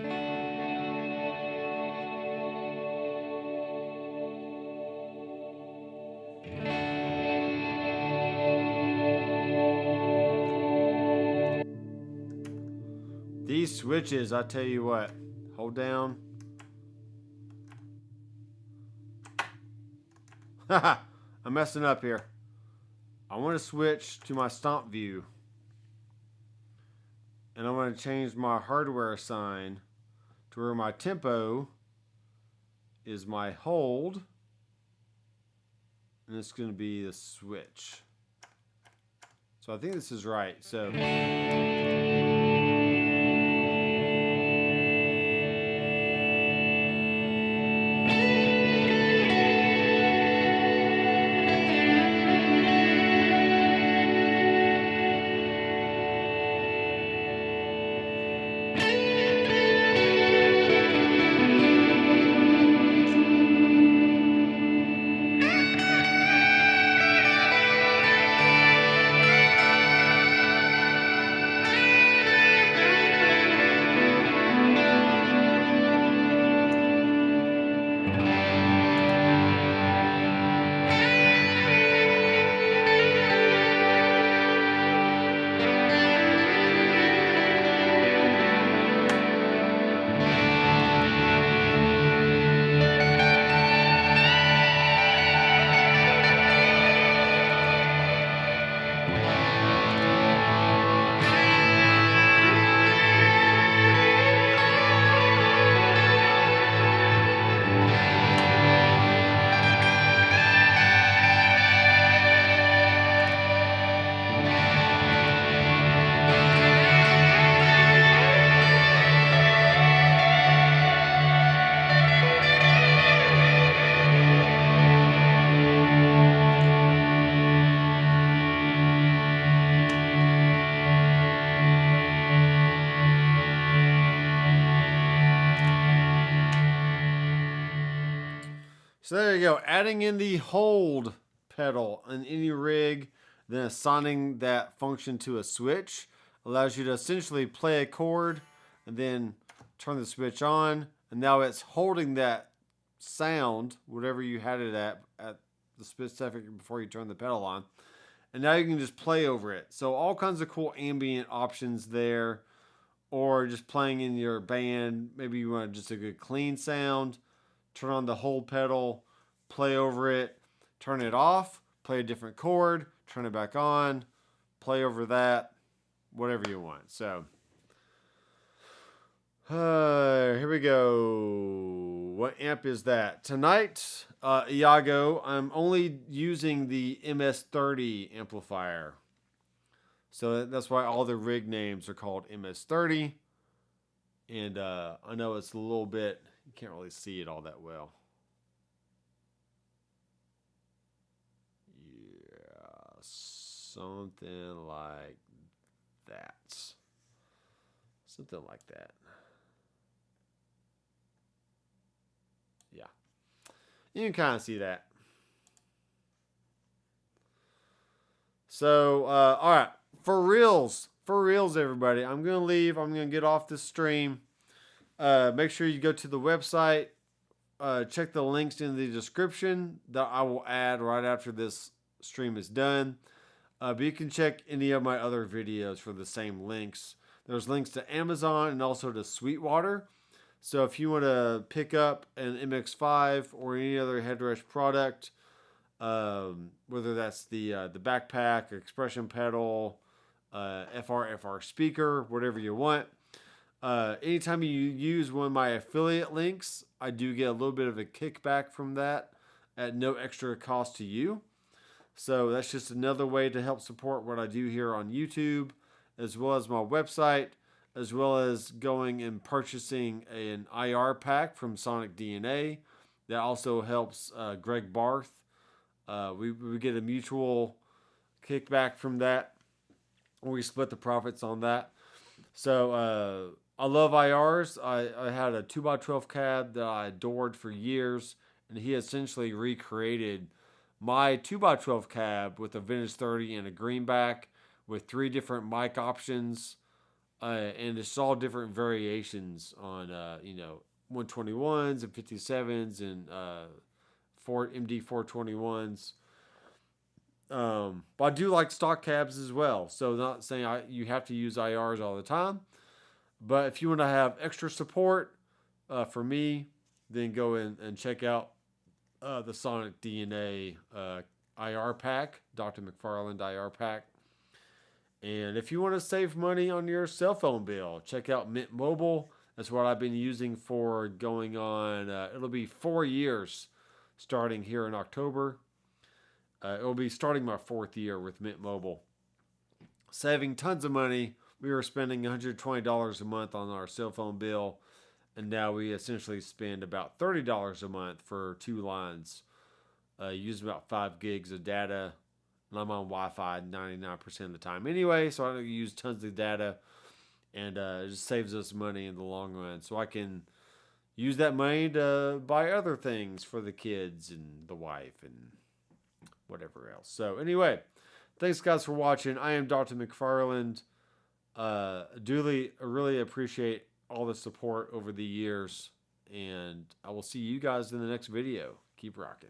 These switches, I tell you what, hold down. Haha, I'm messing up here. I want to switch to my stomp view. And I want to change my hardware sign to where my tempo is my hold. And it's going to be the switch. So I think this is right. So. So there you go. Adding in the hold pedal in any rig, then assigning that function to a switch allows you to essentially play a chord and then turn the switch on. And now it's holding that sound, whatever you had it at the specific before you turn the pedal on. And now you can just play over it. So all kinds of cool ambient options there. Or just playing in your band. Maybe you want just a good clean sound. Turn on the hold pedal, play over it, turn it off, play a different chord, turn it back on, play over that, whatever you want. So, here we go. What amp is that? Tonight, Iago, I'm only using the MS-30 amplifier. So that's why all the rig names are called MS-30. And I know it's a little bit... You can't really see it all that well. Yeah, something like that. Something like that. Yeah. You can kind of see that. So, all right. For reals, everybody. I'm going to leave. I'm going to get off this stream. Make sure you go to the website, check the links in the description that I will add right after this stream is done. But you can check any of my other videos for the same links. There's links to Amazon and also to Sweetwater. So if you want to pick up an MX5 or any other Headrush product, whether that's the backpack, expression pedal, FR speaker, whatever you want. Anytime you use one of my affiliate links, I do get a little bit of a kickback from that at no extra cost to you. So that's just another way to help support what I do here on YouTube, as well as my website, as well as going and purchasing an IR pack from Sonic DNA. That also helps Greg Barth. We get a mutual kickback from that. We split the profits on that. So I love IRs. I had a 2x12 cab that I adored for years, and he essentially recreated my 2x12 cab with a vintage 30 and a greenback with 3 different mic options, and it's all different variations on 121s and 57s and MD 421s. But I do like stock cabs as well. So not saying you have to use IRs all the time. But if you want to have extra support for me, then go in and check out the Sonic DNA IR pack, Doctor McFarland IR pack. And if you want to save money on your cell phone bill, check out Mint Mobile. That's what I've been using for going on. It'll be 4 years starting here in October. It'll be starting my 4th year with Mint Mobile. Saving tons of money. We were spending $120 a month on our cell phone bill, and now we essentially spend about $30 a month for 2 lines. Use about 5 gigs of data, and I'm on Wi-Fi 99% of the time anyway, so I don't use tons of data, and it just saves us money in the long run. So I can use that money to buy other things for the kids and the wife and whatever else. So anyway, thanks guys for watching. I am Dr. McFarland. Really appreciate all the support over the years, and I will see you guys in the next video. Keep rocking.